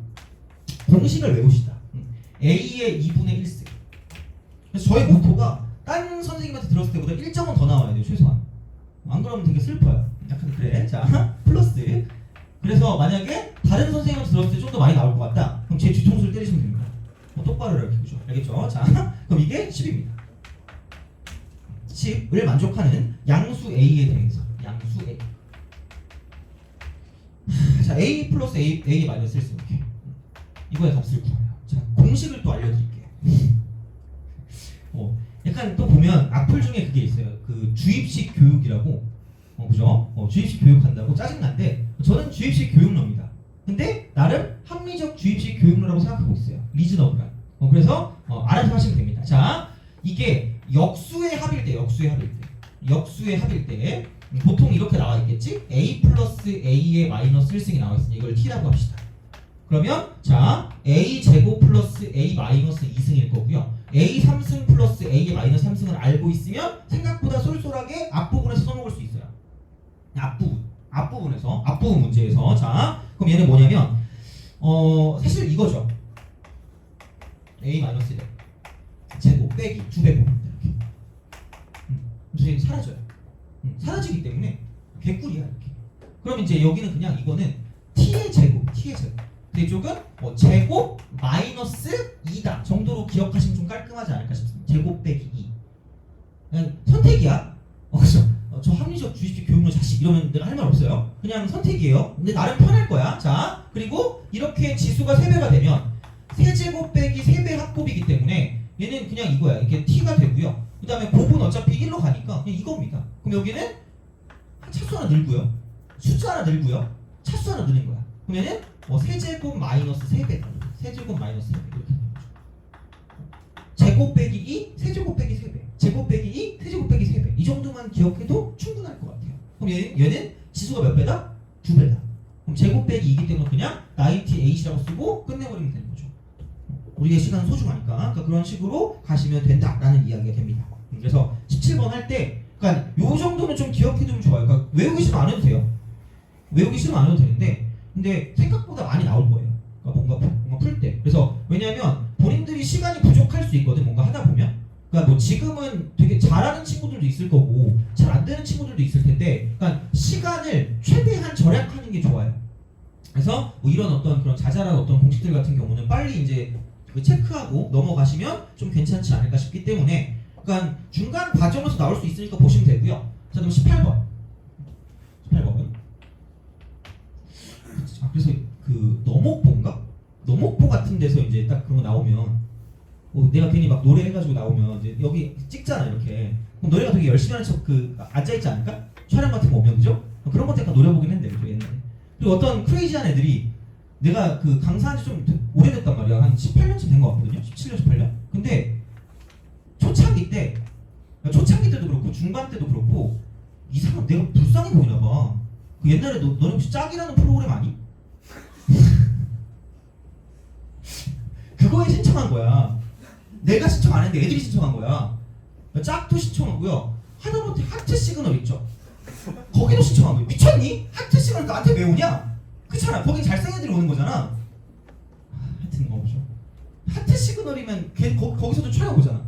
공식을 외우시다. A의 2분의 1승. 그래서 저의 모토가 딴 선생님한테 들었을 때보다 1점은 더 나와야 돼요, 최소한. 안 그러면 되게 슬퍼요. 약간 그래. 자, 플러스. 그래서 만약에 다른 선생님한테 들었을 때 좀 더 많이 나올 것 같다. 그럼 제 뒤통수를 때리시면 됩니다. 똑바로 이렇게, 그죠? 알겠죠? 자, 그럼 이게 10입니다. 10을 만족하는 양수 A에 대해서. 양수 A. 자, A 플러스 A 마이너스 1승 이렇게. 이거의 값을 구해요. 자, 공식을 또 알려드릴게요. 약간 또 보면 악플 중에 그게 있어요. 그 주입식 교육이라고. 그죠? 주입식 교육한다고 짜증난데 저는 주입식 교육론입니다. 근데 나름 합리적 주입식 교육론이라고 생각하고 있어요. 리즈너블한. 그래서 알아서 하시면 됩니다. 자, 이게 역수의 합일 때 보통 이렇게 나와 있겠지? A 플러스 A의 마이너스 1승이 나와 있으니 이걸 T라고 합시다. 그러면 자, A 제곱 플러스 A 마이너스 2승일 거고요. A 3승 플러스 A의 마이너스 3승을 알고 있으면 생각보다 쏠쏠하게 앞부분에서 써먹을 수 있어요. 앞부분 문제에서. 자, 그럼 얘는 뭐냐면 사실 이거죠. A 마이너스 1 제곱 빼기 2배 곱입니다. 이렇게. 사라져요. 사라지기 때문에 개꿀이야 이렇게. 그럼 이제 여기는 그냥 이거는 T의 제곱. 근데 이쪽은 제곱 마이너스 2다 정도로 기억하시면 좀 깔끔하지 않을까 싶습니다. 제곱 빼기 2. 그냥 선택이야. 그렇죠? 저 합리적 주입식 교육론 자식 이러면 내가 할 말 없어요. 그냥 선택이에요. 근데 나름 편할 거야. 자, 그리고 이렇게 지수가 3배가 되면 세제곱 빼기 3배 합곱이기 때문에 얘는 그냥 이거야. 이게 T가 되고요. 그 다음에 곱은 어차피 1로 가니까 그냥 이겁니다. 그럼 여기는 차수 하나 늘고요. 숫자 하나 늘고요. 차수 하나 느는 거야. 그러면은 세제곱 마이너스 3배 세제곱 마이너스 3배 이렇게 되는 거죠. 제곱 빼기 2 세제곱 빼기 3배 제곱 빼기 2 세제곱 빼기 3배 이 정도만 기억해도 충분할 것 같아요. 그럼 얘는 지수가 몇 배다? 2배다. 그럼 제곱 빼기 2이기 때문에 그냥 98이라고 쓰고 끝내버리면 되는 거죠. 우리의 시간은 소중하니까. 그러니까 그런 식으로 가시면 된다라는 이야기가 됩니다. 그래서 17번 할 때 그러니까 요 정도는 좀 기억해두면 좋아요. 그러니까 외우기 싫으면 안 해도 돼요. 외우기 싫으면 안 해도 되는데 근데 생각보다 많이 나올 거예요. 그러니까 뭔가 풀 때. 그래서 왜냐하면 본인들이 시간이 부족할 수 있거든. 뭔가 하다 보면. 그러니까 뭐 지금은 되게 잘하는 친구들도 있을 거고 잘 안 되는 친구들도 있을 텐데, 그러니까 시간을 최대한 절약하는 게 좋아요. 그래서 뭐 이런 어떤 그런 자잘한 어떤 공식들 같은 경우는 빨리 이제 그 체크하고 넘어가시면 좀 괜찮지 않을까 싶기 때문에, 그러니까 중간 과정에서 나올 수 있으니까 보시면 되고요. 자, 그럼 18번은 그래서 그 너목보 같은 데서 이제 딱 그런 거 나오면 내가 괜히 막 노래해가지고 나오면 이제 여기 찍잖아 이렇게. 그럼 노래가 되게 열심히 하는 척 그 앉아있지 않을까? 촬영 같은 거 오면 그죠? 그런 것도 약간 노려보긴 했는데 그죠 옛날에. 그리고 어떤 크레이지한 애들이 내가 그 강사한 지 좀 오래됐단 말이야. 한 18년쯤 된 거 같거든요. 17년 18년. 근데 초창기 때도 그렇고 중반 때도 그렇고 이상한 내가 불쌍해 보이나 봐. 그 옛날에 너네 혹시 짝이라는 프로그램 아니? 그거에 신청한 거야. 내가 신청 안 했는데 애들이 신청한 거야. 짝도 신청하고요. 하다못해 하트 시그널 있죠? 거기도 신청한 거야. 미쳤니? 하트 시그널 나한테 왜 오냐? 그렇잖아. 거긴 잘생긴 애들이 오는 거잖아. 하여튼 뭐죠? 하트 시그널이면 거기서도 촬영 오잖아.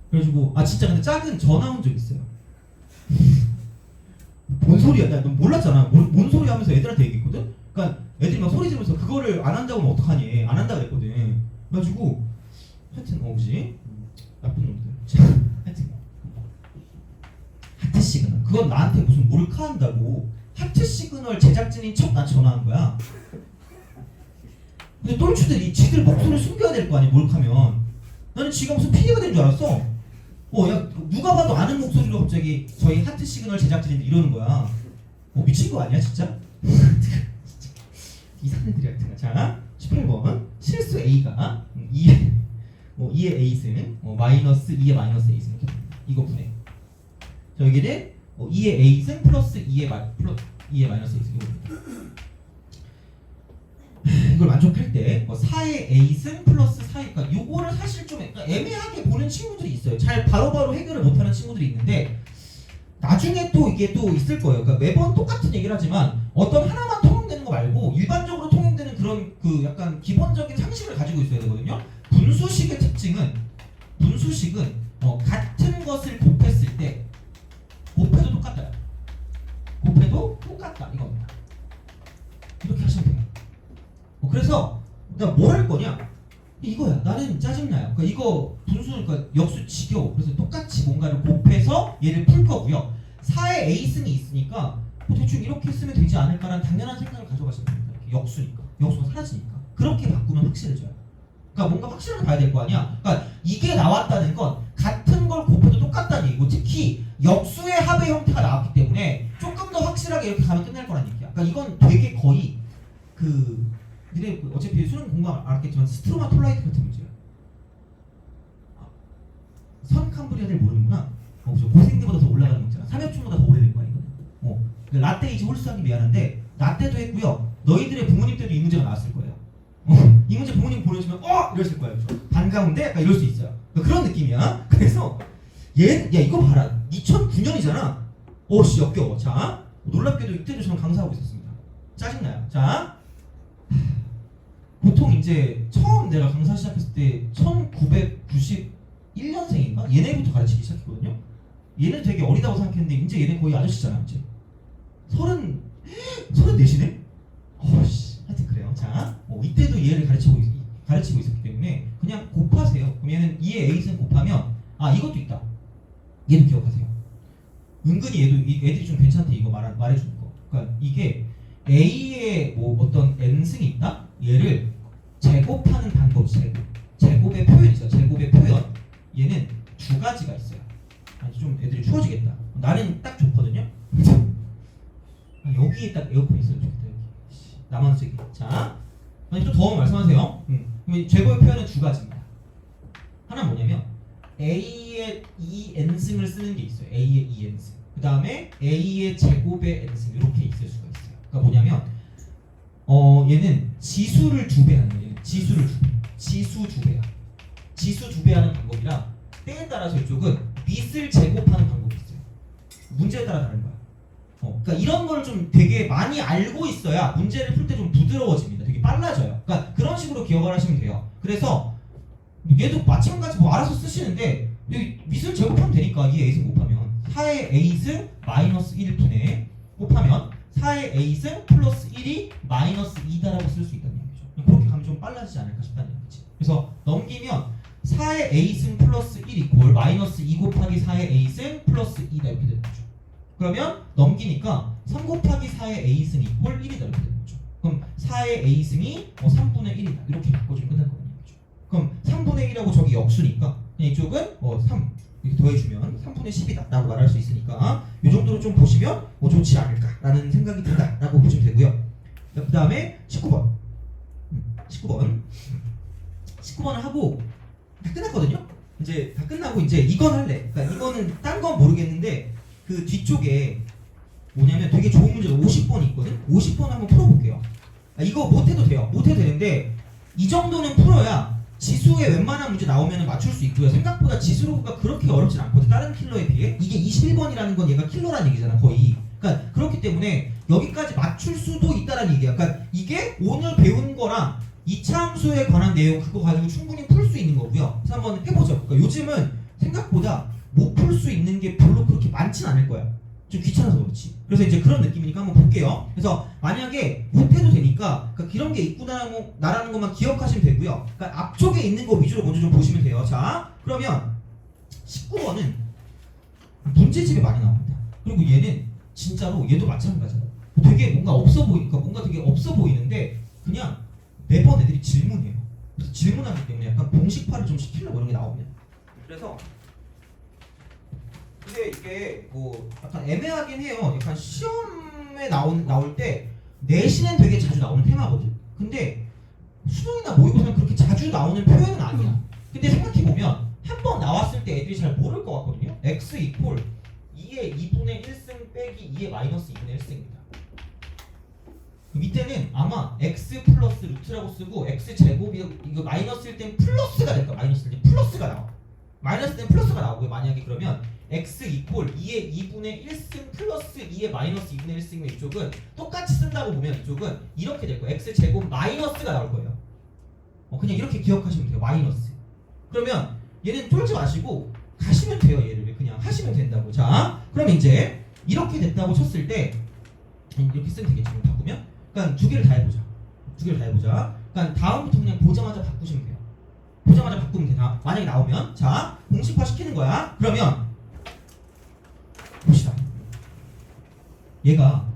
그래가지고 진짜 근데 짝은 전화 온 적 있어요. 뭔 소리야? 나 너 몰랐잖아. 뭔 소리 하면서 애들한테 얘기했거든? 그러니까 애들이 막 소리 지르면서 그거를 안 한다고 하면 어떡하니? 안 한다 그랬거든. 그래가지고 하여튼 뭐지? 나쁜 놈들. 하여튼 하트 시그널. 그건 나한테 무슨 몰카 한다고 하트 시그널 제작진인 척 나 전화한 거야. 근데 똘추들이 지들 목소리를 숨겨야 될 거 아니야 몰카면. 나는 지가 무슨 PD가 된 줄 알았어. 야 누가 봐도 아는 목소리로 갑자기 저희 하트 시그널 제작진인데 이러는 거야. 미친 거 아니야 진짜? 이상한 애들이 하여튼. 자, 18번 실수 A가 2의 A승 마이너스 2의 마이너스 A승 이렇게 됩니다. 이거 분해. 자, 여기는 2의 A승 플러스 2의 마이너스 A승 이걸 만족할 때 4의 A승 플러스 4니까 요거를 사실 좀 애매하게 보는 친구들이 있어요. 잘 바로바로 해결을 못하는 친구들이 있는데 나중에 또 이게 또 있을 거예요. 그러니까 매번 똑같은 얘기를 하지만 어떤 하나만 통용되는 거 말고 일반적으로 통용되는 그런 그 약간 기본적인 상식을 가지고 있어야 되거든요. 분수식의 특징은 같은 것을 곱했을 때 곱해도 똑같아요. 곱해도 똑같다 이겁니다. 이렇게 하시면 돼요. 그래서 내가 뭘 할 거냐? 이거야. 나는 짜증나요. 그러니까 이거 분수니까 역수 지겨워. 그래서 똑같이 뭔가를 곱해서 얘를 풀 거고요. 4의 A승이 있으니까 뭐 대충 이렇게 쓰면 되지 않을까라는 당연한 생각을 가져가시면 됩니다. 이렇게 역수니까. 역수가 사라지니까. 그렇게 바꾸면 확실해져요. 그러니까 뭔가 확실하게 봐야 될 거 아니야. 그러니까 이게 나왔다는 건 같은 걸 곱해도 똑같다는 얘기고, 특히 역수의 합의 형태가 나왔기 때문에 조금 더 확실하게 이렇게 가면 끝날 거란 얘기야. 그러니까 이건 되게 거의 니네 어차피 수능 공부 알았겠지만 스트로마 톨라이트 같은 문제야. 선캄브리아들 모르는구나. 고생대보다 더 올라가는 문제야. 3회초보다 더 오래된 거야 이거는. 라떼이지 홀수하기 미안한데 라떼도 했고요. 너희들의 부모님 때도 이 문제가 나왔을 거예요. 이 문제 부모님 보내주면 이러실 거예요. 반가운데 약간 이럴 수 있어요. 그런 느낌이야. 그래서 야 이거 봐라. 2009년이잖아. 씨 역겨워. 자, 놀랍게도 이때도 저는 강사하고 있었습니다. 짜증나요. 자, 보통 이제 처음 내가 강사 시작했을 때 1991년생인가? 얘네부터 가르치기 시작했거든요. 얘네 되게 어리다고 생각했는데 이제 얘네 거의 아저씨잖아. 이제 34이네? 하여튼 그래요. 자, 이때도 얘를 가르치고 있었기 때문에 그냥 곱하세요. 그럼 얘는 2의 a는 곱하면 이것도 있다. 얘도 기억하세요. 은근히 애들이 좀 괜찮대. 이거 말해주는 거. 그러니까 이게 a의 뭐 어떤 n승이 있다? 얘를 제곱하는 방법, 제곱의 표현이죠. 제곱의 표현. 얘는 두 가지가 있어요. 좀 애들이 추워지겠다. 나는 딱 좋거든요. 여기에 딱 에어컨 있으면 좋겠다. 여기. 나만 쓰기. 자, 좀 더우면 말씀하세요. 그럼 제곱의 표현은 두 가지입니다. 하나는 뭐냐면 a의 2n승을 쓰는 게 있어요. a의 2n승. 그 다음에 a의 제곱의 n승 이렇게 있을 수가 있어요. 그러니까 뭐냐면 얘는 지수를 2배 하는 거예요. 지수를 2배. 지수 2배야. 지수 2배 하는 방법이라 때에 따라서 이쪽은 밑을 제곱하는 방법이 있어요. 문제에 따라 다른 거야. 그러니까 이런 걸 좀 되게 많이 알고 있어야 문제를 풀 때 좀 부드러워집니다. 되게 빨라져요. 그러니까 그런 식으로 기억을 하시면 돼요. 그래서 얘도 마찬가지 뭐 알아서 쓰시는데 여기 밑을 제곱하면 되니까 이 a승 곱하면 4의 a승 마이너스 1분의 곱하면 4의 a승 플러스 1이 마이너스 2다라고 쓸 수 있다는 얘기죠. 그렇게 가면 좀 빨라지지 않을까 싶다는 얘기지. 그래서 넘기면 4의 a승 플러스 1 이꼴 마이너스 2 곱하기 4의 a승 플러스 2다 이렇게 되는 거죠. 그러면 넘기니까 3 곱하기 4의 a승 이꼴 1이다 이렇게 되는 거죠. 그럼 4의 a승이 3분의 1이다 이렇게 바꿔주면 끝날 거거든요. 그럼 3분의 1하고 저기 역수니까 그냥 이쪽은 3 이렇게 더해주면 3분의 10이다 라고 말할 수 있으니까 이 정도로 좀 보시면 좋지 않을까 라는 생각이 든다 라고 보시면 되고요. 그 다음에 19번 19번을 하고 다 끝났거든요. 이제 다 끝나고 이제 이건 할래. 그러니까 이거는 딴 건 모르겠는데 그 뒤쪽에 뭐냐면 되게 좋은 문제가 50번이 있거든. 50번 한번 풀어볼게요. 이거 못해도 돼요. 못해도 되는데 이 정도는 풀어야 지수에 웬만한 문제 나오면 맞출 수 있고요. 생각보다 지수로가 그렇게 어렵진 않거든. 다른 킬러에 비해. 이게 21번이라는 건 얘가 킬러라는 얘기잖아 거의. 그러니까 그렇기 때문에 여기까지 맞출 수도 있다라는 얘기야. 그러니까 이게 오늘 배운 거랑 이차함수에 관한 내용 그거 가지고 충분히 풀 수 있는 거고요. 그래서 한번 해보죠. 그러니까 요즘은 생각보다 못 풀 수 있는 게 별로 그렇게 많진 않을 거야. 좀 귀찮아서 그렇지. 그래서 이제 그런 느낌이니까 한번 볼게요. 그래서 만약에 못해도 되니까 그러니까 이런 게 있구나라는 것만 기억하시면 되고요. 그러니까 앞쪽에 있는 거 위주로 먼저 좀 보시면 돼요. 자, 그러면 19번은 문제집이 많이 나옵니다. 그리고 얘는 진짜로 얘도 마찬가지야. 되게 뭔가 없어 보이니까 뭔가 되게 없어 보이는데 그냥 매번 애들이 질문해요. 그래서 질문하기 때문에 약간 공식화를 좀 시키려고 이런 게 나오면. 그래서 근데 이게 뭐 약간 애매하긴 해요. 약간 시험에 나올 때 내신엔 되게 자주 나오는 테마거든. 근데 수능이나 모의고사는 그렇게 자주 나오는 표현은 아니야. 근데 생각해보면 한 번 나왔을 때 애들이 잘 모를 것 같거든요. x 이퀄 2의 2분의 1승 빼기 2의 마이너스 2분의 1승입니다. 밑에는 아마 x 플러스 루트라고 쓰고 x 제곱이 이거 마이너스일 땐 플러스가 될 거야. 마이너스일 땐 플러스가 나와. 마이너스일 땐 플러스가 나오고요. 만약에 그러면 x 이퀄 2의 2분의 1승 플러스 2의 마이너스 2분의 1승이면 이쪽은 똑같이 쓴다고 보면 이쪽은 이렇게 될 거예요. x 제곱 마이너스가 나올 거예요. 그냥 이렇게 기억하시면 돼요. 마이너스. 그러면 얘는 쫄지 마시고 가시면 돼요. 얘를 그냥 하시면 된다고. 자, 그럼 이제 이렇게 됐다고 쳤을 때 이렇게 쓰면 되겠지. 바꾸면 그러니까 두 개를 다 해보자. 그러니까 다음부터 그냥 보자마자 바꾸시면 돼요. 보자마자 바꾸면 돼. 만약에 나오면 자 공식화 시키는 거야. 그러면 봅시다. 얘가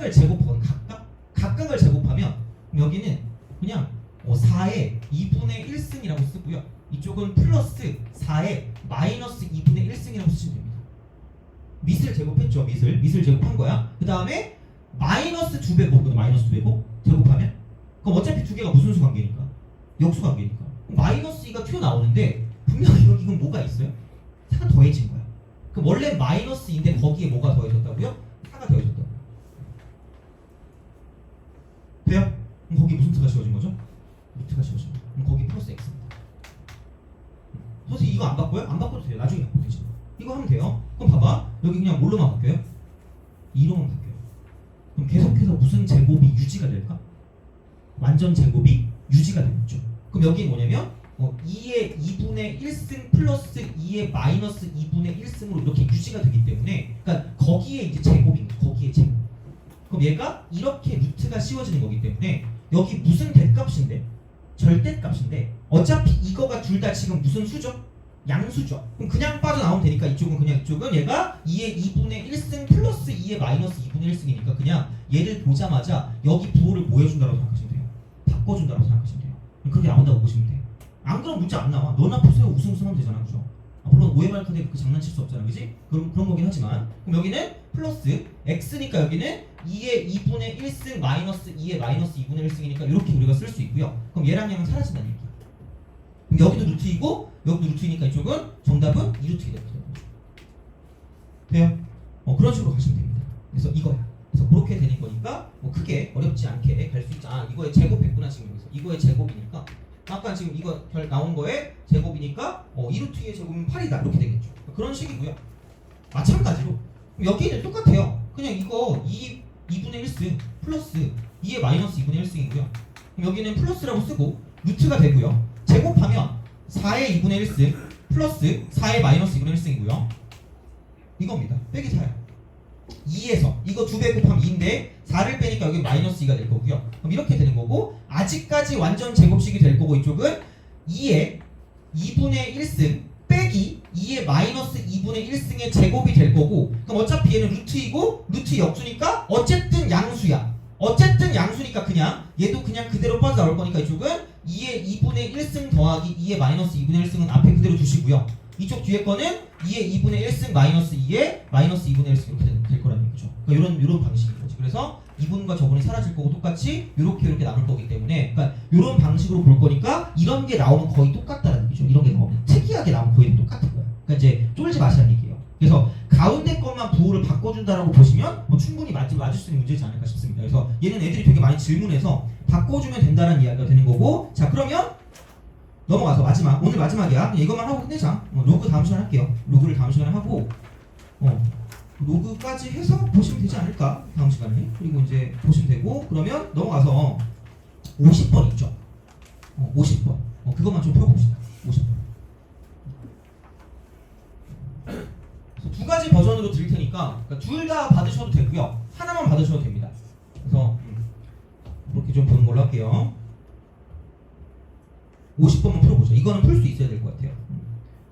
각각을 제곱하거나 각각을 제곱하면 여기는 그냥 4의 2분의 1승이라고 쓰고요. 이쪽은 플러스 4의 마이너스 2분의 1승이라고 쓰시면 됩니다. 밑을 제곱했죠. 밑을 제곱한 거야. 그 다음에 마이너스 2배곱, 마이너스 2배곱 제곱하면 그럼 어차피 두 개가 무슨 수 관계니까? 역수 관계니까. 마이너스 2가 튀어나오는데 분명히 여기 이건 뭐가 있어요? 4가 더해진 거야. 그럼 원래 마이너스 2인데 거기에 뭐가 더해졌다고요? 4가 더해졌다고요. 돼요? 그럼 거기 무슨 수가 씌워진 거죠? 루트가 씌워진 거죠. 그럼 거기 플러스 x입니다. 선생님 이거 안 바꿔요? 안 바꿔도 돼요. 나중에 바꿔도 되지. 이거 하면 돼요. 그럼 봐봐. 여기 그냥 뭘로만 바뀌어요? 2로만 바뀌어요. 그럼 계속해서 무슨 제곱이 유지가 될까? 완전 제곱이 유지가 되겠죠. 그럼 여기 뭐냐면 2의 2분의 1승 플러스 2의 마이너스 2분의 1승으로 이렇게 유지가 되기 때문에 그러니까 거기에 이제 제곱인 거예요. 거기에 제곱. 그럼 얘가 이렇게 루트가 씌워지는 거기 때문에 여기 무슨 대값인데? 절대값인데 어차피 이거가 둘 다 지금 무슨 수죠? 양수죠. 그럼 그냥 빠져나오면 되니까 이쪽은 그냥 이쪽은 얘가 2의 2분의 1승 플러스 2의 마이너스 2분의 1승이니까 그냥 얘를 보자마자 여기 부호를 뭐 해준다고 생각하시면 돼요. 바꿔준다고 생각하시면 돼요. 그렇게 나온다고 보시면 돼요. 안 그러면 문제 안 나와. 너나 보세요. 우승하면 되잖아. 그죠? 물론 오해말 카드에 그렇게 장난칠 수 없잖아. 그지? 그런 거긴 하지만 그럼 여기는 플러스 x니까 여기는 2의 2분의 1승 마이너스 2의 마이너스 2분의 1승이니까 이렇게 우리가 쓸 수 있고요. 그럼 얘랑 얘랑 사라진다는 얘기야. 그럼 여기도 루트이고 여기도 루트이니까 이쪽은 정답은 2루트가 되는 거죠. 돼요? 그런 식으로 가시면 됩니다. 그래서 이거야. 그래서 그렇게 되는 거니까 크게 어렵지 않게 갈 수 있죠. 이거의 제곱했구나 지금 여기서. 이거의 제곱이니까 아까 지금 이거 나온 거에 제곱이니까 2루트의 제곱은 8이다 이렇게 되겠죠. 그런 식이고요. 마찬가지로 여기는 똑같아요. 그냥 이거 2분의 1승 플러스 2의 마이너스 2분의 1승이고요. 여기는 플러스라고 쓰고 루트가 되고요. 제곱하면 4의 2분의 1승 플러스 4의 마이너스 2분의 1승이고요. 이겁니다. 빼기 4야. 2에서 이거 2배 곱하면 2인데 4를 빼니까 여기 마이너스 2가 될 거고요. 그럼 이렇게 되는 거고 아직까지 완전 제곱식이 될 거고 이쪽은 2의 2분의 1승 빼기 2의 마이너스 2분의 1승의 제곱이 될 거고 그럼 어차피 얘는 루트이고 루트 역수니까 어쨌든 양수야. 어쨌든 양수니까 그냥 얘도 그냥 그대로 빠져나올 거니까 이쪽은 2의 2분의 1승 더하기 2의 마이너스 2분의 1승은 앞에 그대로 두시고요. 이쪽 뒤에 거는 2의 2분의 1승 마이너스 2의 마이너스 2분의 1승 이렇게 될 거라는 얘기죠. 그러니까 이런 방식인 거지. 그래서 이분과 저분이 사라질 거고 똑같이 이렇게 남을 거기 때문에 그러니까 이런 방식으로 볼 거니까 이런 게 나오면 거의 똑같다는 얘기죠. 이런 게 나오면 특이하게 나오면 거의 똑같은 거야. 그러니까 이제 쫄지 마시라는 얘기예요. 그래서 가운데 것만 부호를 바꿔준다라고 보시면 충분히 맞을 수 있는 문제지 않을까 싶습니다. 그래서 얘는 애들이 되게 많이 질문해서 바꿔주면 된다는 이야기가 되는 거고 자 그러면 넘어가서 오늘 마지막이야. 이것만 하고 끝내자. 로그 다음 시간에 할게요. 로그를 다음 시간에 하고 로그까지 해서 보시면 되지 않을까 다음 시간에. 그리고 이제 보시면 되고 그러면 넘어가서 50번 있죠. 50번 그것만 좀 펴봅시다. 50번 두 가지 버전으로 드릴 테니까 그러니까 둘 다 받으셔도 되고요. 하나만 받으셔도 됩니다. 그래서 그렇게 좀 보는 걸로 할게요. 50번만 풀어보죠. 이거는 풀 수 있어야 될 것 같아요.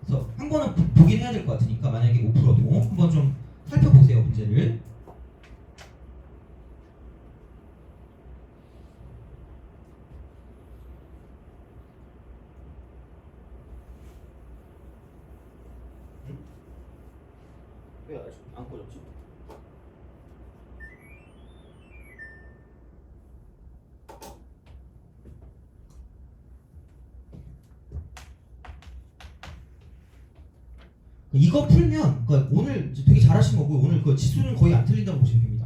그래서 한 번은 보긴 해야 될 것 같으니까 만약에 못 풀어도 한번 좀 살펴보세요. 문제를. 왜 아직 안 꺼졌지? 이거 풀면 오늘 되게 잘하신 거고 오늘 그 지수는 거의 안 틀린다고 보시면 됩니다.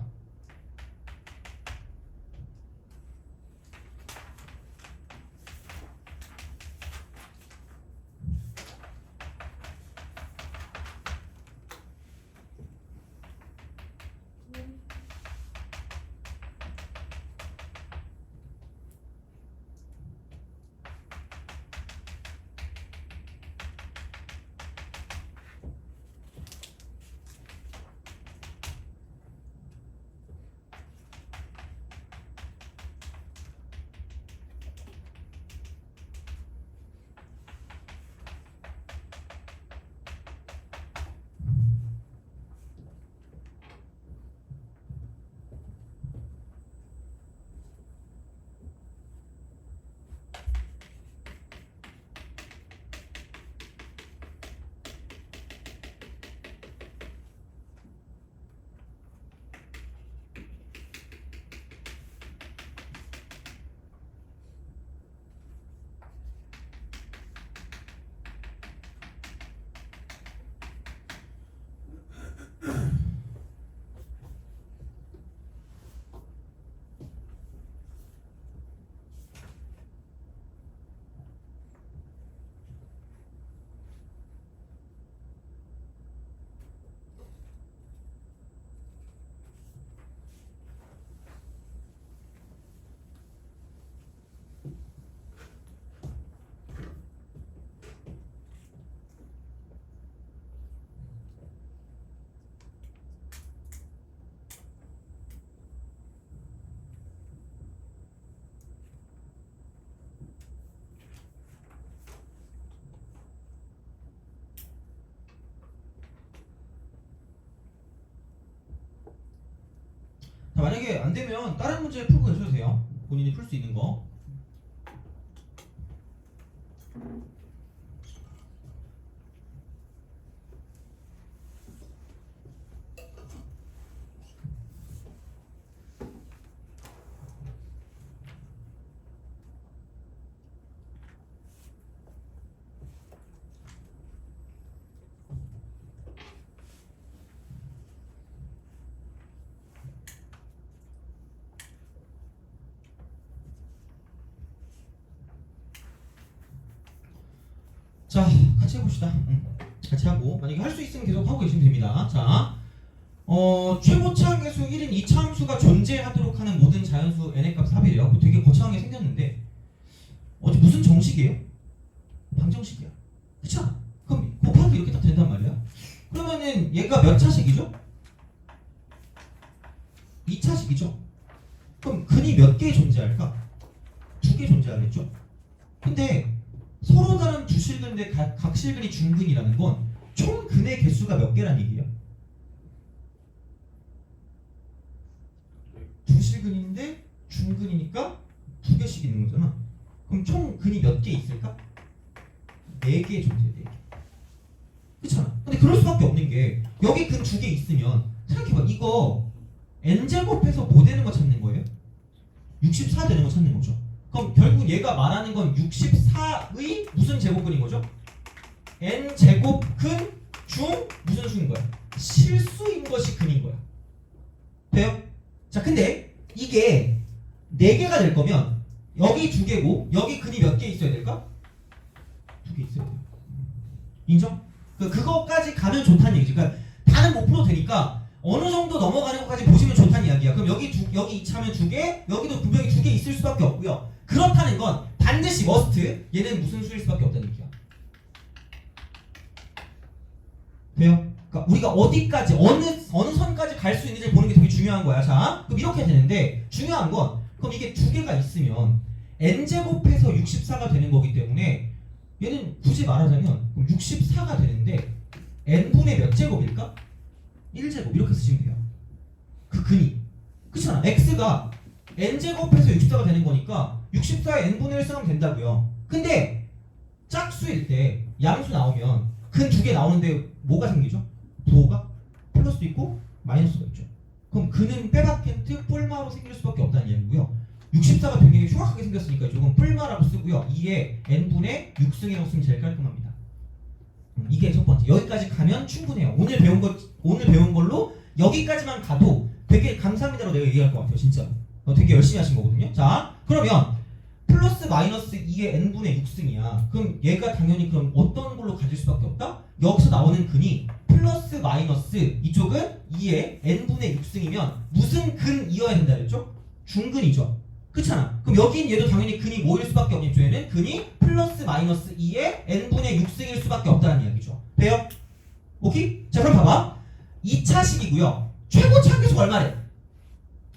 만약에 안 되면 다른 문제 풀고 계셔도 돼요. 본인이 풀 수 있는 거. 자, 같이 해봅시다. 같이 하고 만약에 할 수 있으면 계속 하고 계시면 됩니다. 자, 최고차항계수 1인 이차함수가 존재하도록 하는 모든 자연수 n의 값 4이래요. 되게 거창하게 생겼는데 무슨 정식이에요? 방정식이야. 그쵸? 그럼 곱하기 이렇게 딱 된단 말이야. 그러면은 얘가 몇 차식이죠? 2차식이죠? 그럼 근이 몇 개 존재할까? 2개 존재하겠죠? 근데 서로 다른 두 실근인데 각 실근이 중근이라는 건 총 근의 개수가 몇 개란 얘기예요? 두 실근인데 중근이니까 2개씩 있는 거잖아. 그럼 총 근이 몇 개 있을까? 4개 존재해. 4개. 그렇잖아. 근데 그럴 수밖에 없는 게 여기 근 2개 있으면 생각해봐. 이거 n제곱해서 뭐 되는 거 찾는 거예요? 64 되는 거 찾는 거죠. 그럼 결국 얘가 말하는 건 64의 무슨 제곱근인 거죠? n제곱근 중 무슨 수인 거야? 실수인 것이 근인 거야. 돼요? 자, 근데 이게 4개가 될 거면 여기 2개고 여기 근이 몇 개 있어야 될까? 2개 있어야 돼요. 인정? 그거까지 가면 좋다는 얘기지. 그러니까 다는 못 풀어도 되니까 어느 정도 넘어가는 것까지 보시면 좋다는 이야기야. 그럼 여기 2차면 2개, 여기도 분명히 2개 있을 수밖에 없고요. 그렇다는 건 반드시 머스트 얘는 무슨 수일 수밖에 없다는 얘기야. 돼요? 그러니까 우리가 어디까지 어느 선까지 갈 수 있는지 보는 게 되게 중요한 거야. 자, 그럼 이렇게 되는데 중요한 건 그럼 이게 2개가 있으면 n제곱해서 64가 되는 거기 때문에 얘는 굳이 말하자면 64가 되는데 n분의 몇 제곱일까? 1제곱 이렇게 쓰시면 돼요. 그 근이 그렇잖아. x가 n제곱해서 64가 되는 거니까 64에 n분의 1 쓰면 된다고요. 근데 짝수일 때 양수 나오면 근 2개 나오는데 뭐가 생기죠? 부호가 플러스도 있고 마이너스도 있죠. 그럼 근은 빼박켄트 뿔마로 생길 수밖에 없다는 얘기고요. 64가 굉장히 흉악하게 생겼으니까 조금 뿔마라고 쓰고요. 2에 n분의 6승이라고 쓰면 제일 깔끔합니다. 이게 첫 번째. 여기까지 가면 충분해요. 오늘 배운 걸로 여기까지만 가도 되게 감사합니다로 내가 얘기할 것 같아요. 진짜 되게 열심히 하신 거거든요. 자, 그러면 플러스 마이너스 2의 n분의 6승이야. 그럼 얘가 당연히 그럼 어떤 걸로 가질 수밖에 없다? 여기서 나오는 근이 플러스 마이너스 이쪽은 2의 n분의 6승이면 무슨 근이어야 된다 그랬죠? 중근이죠. 그렇잖아. 그럼 여긴 얘도 당연히 근이 뭐일 수밖에 없는 쪽에는 근이 플러스 마이너스 2의 n분의 6승일 수밖에 없다는 이야기죠. 돼요? 오케이? 자, 그럼 봐봐. 2차식이고요. 최고차항계수가 얼마래?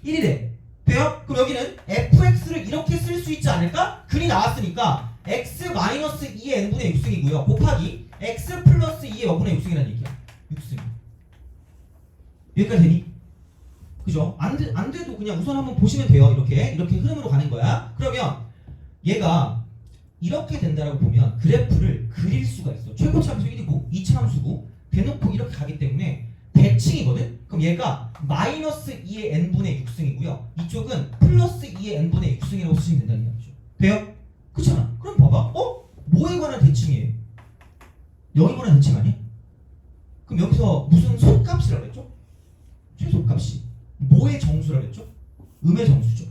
1이래. 돼요? 그럼 여기는 fx를 이렇게 쓸 수 있지 않을까? 근이 나왔으니까 x 마이너스 2의 n분의 6승이고요. 곱하기 x 플러스 2의 여분의 6승이라는 얘기야. 6승. 여기까지 되니? 그죠? 안 돼도 그냥 우선 한번 보시면 돼요. 이렇게 흐름으로 가는 거야. 그러면 얘가 이렇게 된다라고 보면 그래프를 그릴 수가 있어. 최고차함수 1이고 2차함수고 대놓고 이렇게 가기 때문에 대칭이거든? 그럼 얘가 마이너스 2의 n분의 6승이고요. 이쪽은 플러스 2의 n분의 6승이라고 쓰시면 된다는 얘기죠. 돼요? 그렇잖아. 그럼 봐봐. 뭐에 관한 대칭이에요? 0에 관한 대칭 아니야? 그럼 여기서 무슨 손값이라고 했죠? 최소값이. 뭐의 정수라고 했죠? 음의 정수죠.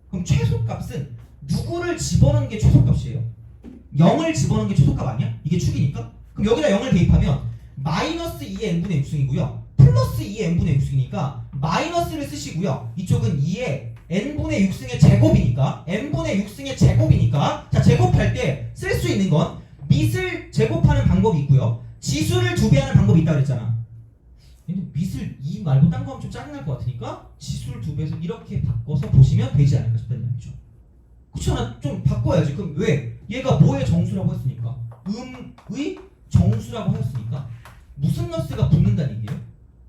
그럼 최소값은 누구를 집어넣는 게 최소값이에요? 0을 집어넣는 게 최소값 아니야? 이게 축이니까? 그럼 여기다 0을 대입하면 마이너스 2의 n분의 6승이고요. 플러스 2의 n분의 6승이니까 마이너스를 쓰시고요. 이쪽은 2의 n분의 6승의 제곱이니까 n분의 6승의 제곱이니까 자, 제곱할 때 쓸 수 있는 건 밑을 제곱하는 방법이 있고요. 지수를 2배하는 방법이 있다고 그랬잖아. 근데 밑을 2 말고 딴 거 하면 좀 짜증날 것 같으니까 지수를 2배해서 이렇게 바꿔서 보시면 되지 않을까 싶다는 얘기죠. 그렇잖아. 좀 바꿔야지. 그럼 왜? 얘가 뭐의 정수라고 했으니까 음의 정수라고 했으니까 무슨 너스가 붙는다는 얘기예요?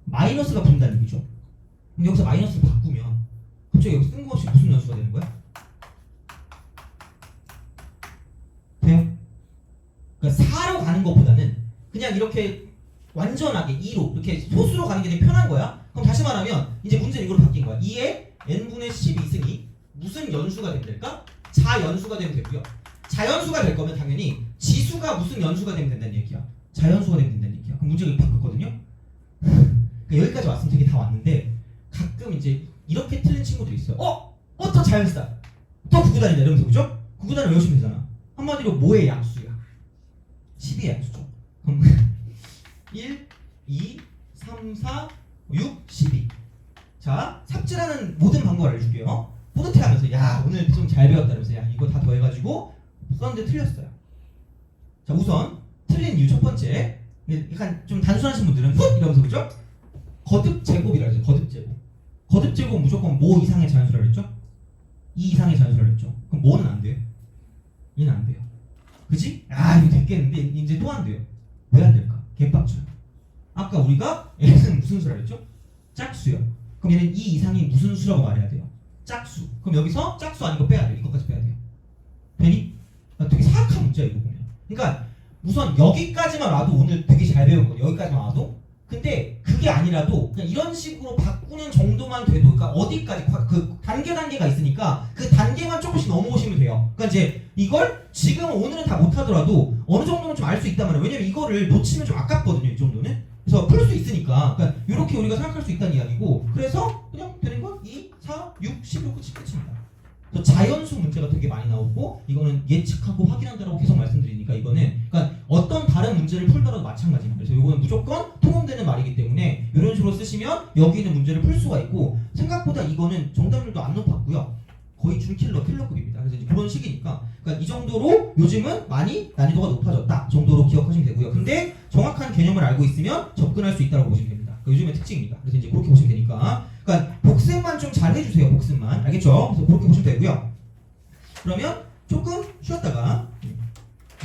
마이너스가 붙는다는 얘기죠. 그럼 여기서 마이너스를 바꾸면 갑자기 여기 뜬금없이 무슨 연수가 되는 거야? 돼요? 그러니까 4로 가는 것보다는 그냥 이렇게 완전하게 2로 이렇게 소수로 가는 게 되게 편한 거야. 그럼 다시 말하면 이제 문제는 이걸로 바뀐 거야. 2에 n분의 12승이 무슨 연수가 되면 될까? 자연수가 되면 되고요. 자연수가 될 거면 당연히 지수가 무슨 연수가 되면 된다는 얘기야. 자연수가 되면 된다는 얘기야. 그럼 문제가 바뀌었거든요. 그러니까 여기까지 왔으면 되게 다 왔는데 가끔 이제 이렇게 틀린 친구들이 있어요. 또 자연수다. 또 구구단이다 이러면서 그죠? 구구단을 외우시면 되잖아. 한마디로 뭐의 양수야? 12의 양수죠. 그럼 1, 2, 3, 4, 6, 12. 자, 삽질하는 모든 방법을 알려줄게요. 뿌듯해하면서 야 오늘 좀 잘 배웠다면서 야 이거 다 더해가지고 썼는데 틀렸어요. 자 우선 틀린 이유 첫 번째 약간 좀 단순하신 분들은 훗 이러면서 그죠? 거듭 제곱이라 그러죠. 거듭 제곱. 거듭 제곱 무조건 뭐 이상의 자연수라 그랬죠? 2 이상의 자연수라 그랬죠. 그럼 뭐는 안 돼요? 얘는 안 돼요. 그지? 이거 됐겠는데 이제 또 안 돼요. 왜 안 될까? 개빡쳐요. 아까 우리가 x는 무슨 수라 그랬죠? 짝수요. 그럼 얘는 2 이상이 무슨 수라고 말해야 돼요? 짝수. 그럼 여기서 짝수 아닌 거 빼야 돼요. 이것까지 빼야 돼요. 되니? 되게 사악한 문제야 이거 보면. 그러니까 우선 여기까지만 와도 오늘 되게 잘 배운 거예요. 여기까지만 와도. 근데 그게 아니라도 그냥 이런 식으로 바꾸는 정도만 돼도 그러니까 어디까지 그 단계가 있으니까 그 단계만 조금씩 넘어오시면 돼요. 그러니까 이제 이걸 지금 오늘은 다 못하더라도 어느 정도는 좀 알 수 있단 말이에요. 왜냐면 이거를 놓치면 좀 아깝거든요. 이 정도는. 그래서 풀 수 있으니까 그러니까 이렇게 우리가 생각할 수 있다는 이야기고 그래서 그냥 되는 건 2, 4, 6, 10로 끝입니다. 자연수 문제가 되게 많이 나오고 이거는 예측하고 확인한다라고 계속 말씀드리니까 이거는 그러니까 어떤 다른 문제를 풀더라도 마찬가지입니다. 그래서 이거는 무조건 통용되는 말이기 때문에 이런 식으로 쓰시면 여기 있는 문제를 풀 수가 있고 생각보다 이거는 정답률도 안 높았고요. 거의 킬러급입니다. 그래서 이제 그런 식이니까 그러니까 이 정도로 요즘은 많이 난이도가 높아졌다 정도로 기억하시면 되고요. 근데 정확한 개념을 알고 있으면 접근할 수 있다고 보시면 됩니다. 그러니까 요즘의 특징입니다. 그래서 이제 그렇게 보시면 되니까 그러니까 복습만 좀 잘 해주세요. 복습만 알겠죠? 그래서 그렇게 보시면 되고요. 그러면 조금 쉬었다가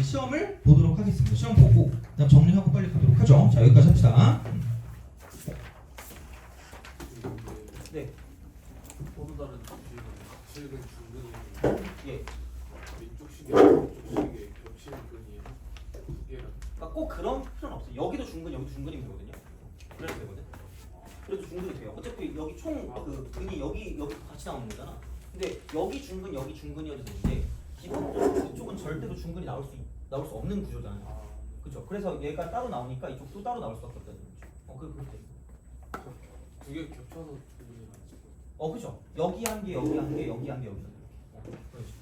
시험을 보도록 하겠습니다. 시험 보고 그다음 정리하고 빨리 가도록 하죠. 자 여기까지 합시다. 네. 보도 다른 값을 중근이 예. 왼쪽 시계 오른쪽 시계 겹치는 근이 두 개라. 그러니까 꼭 그런 필요는 없어요. 여기도 중근, 여기도 중근이면 되거든요. 그래도 되거든. 그래도 중근이 돼요. 어차피 여기 총 그 근이 여기 같이 나오는 거잖아. 근데 여기 중근이어도 되는데 기본적으로 이쪽은 절대로 중근이 나올 수 없는 구조잖아요. 그렇죠. 그래서 얘가 따로 나오니까 이쪽도 따로 나올 수밖에 없다는 거죠. 그렇게 돼. 두 개 겹쳐서 구분이 나지. 그렇죠. 여기 한 개, 여기 한 개, 여기 한 개, 여기 한 개. 그렇죠.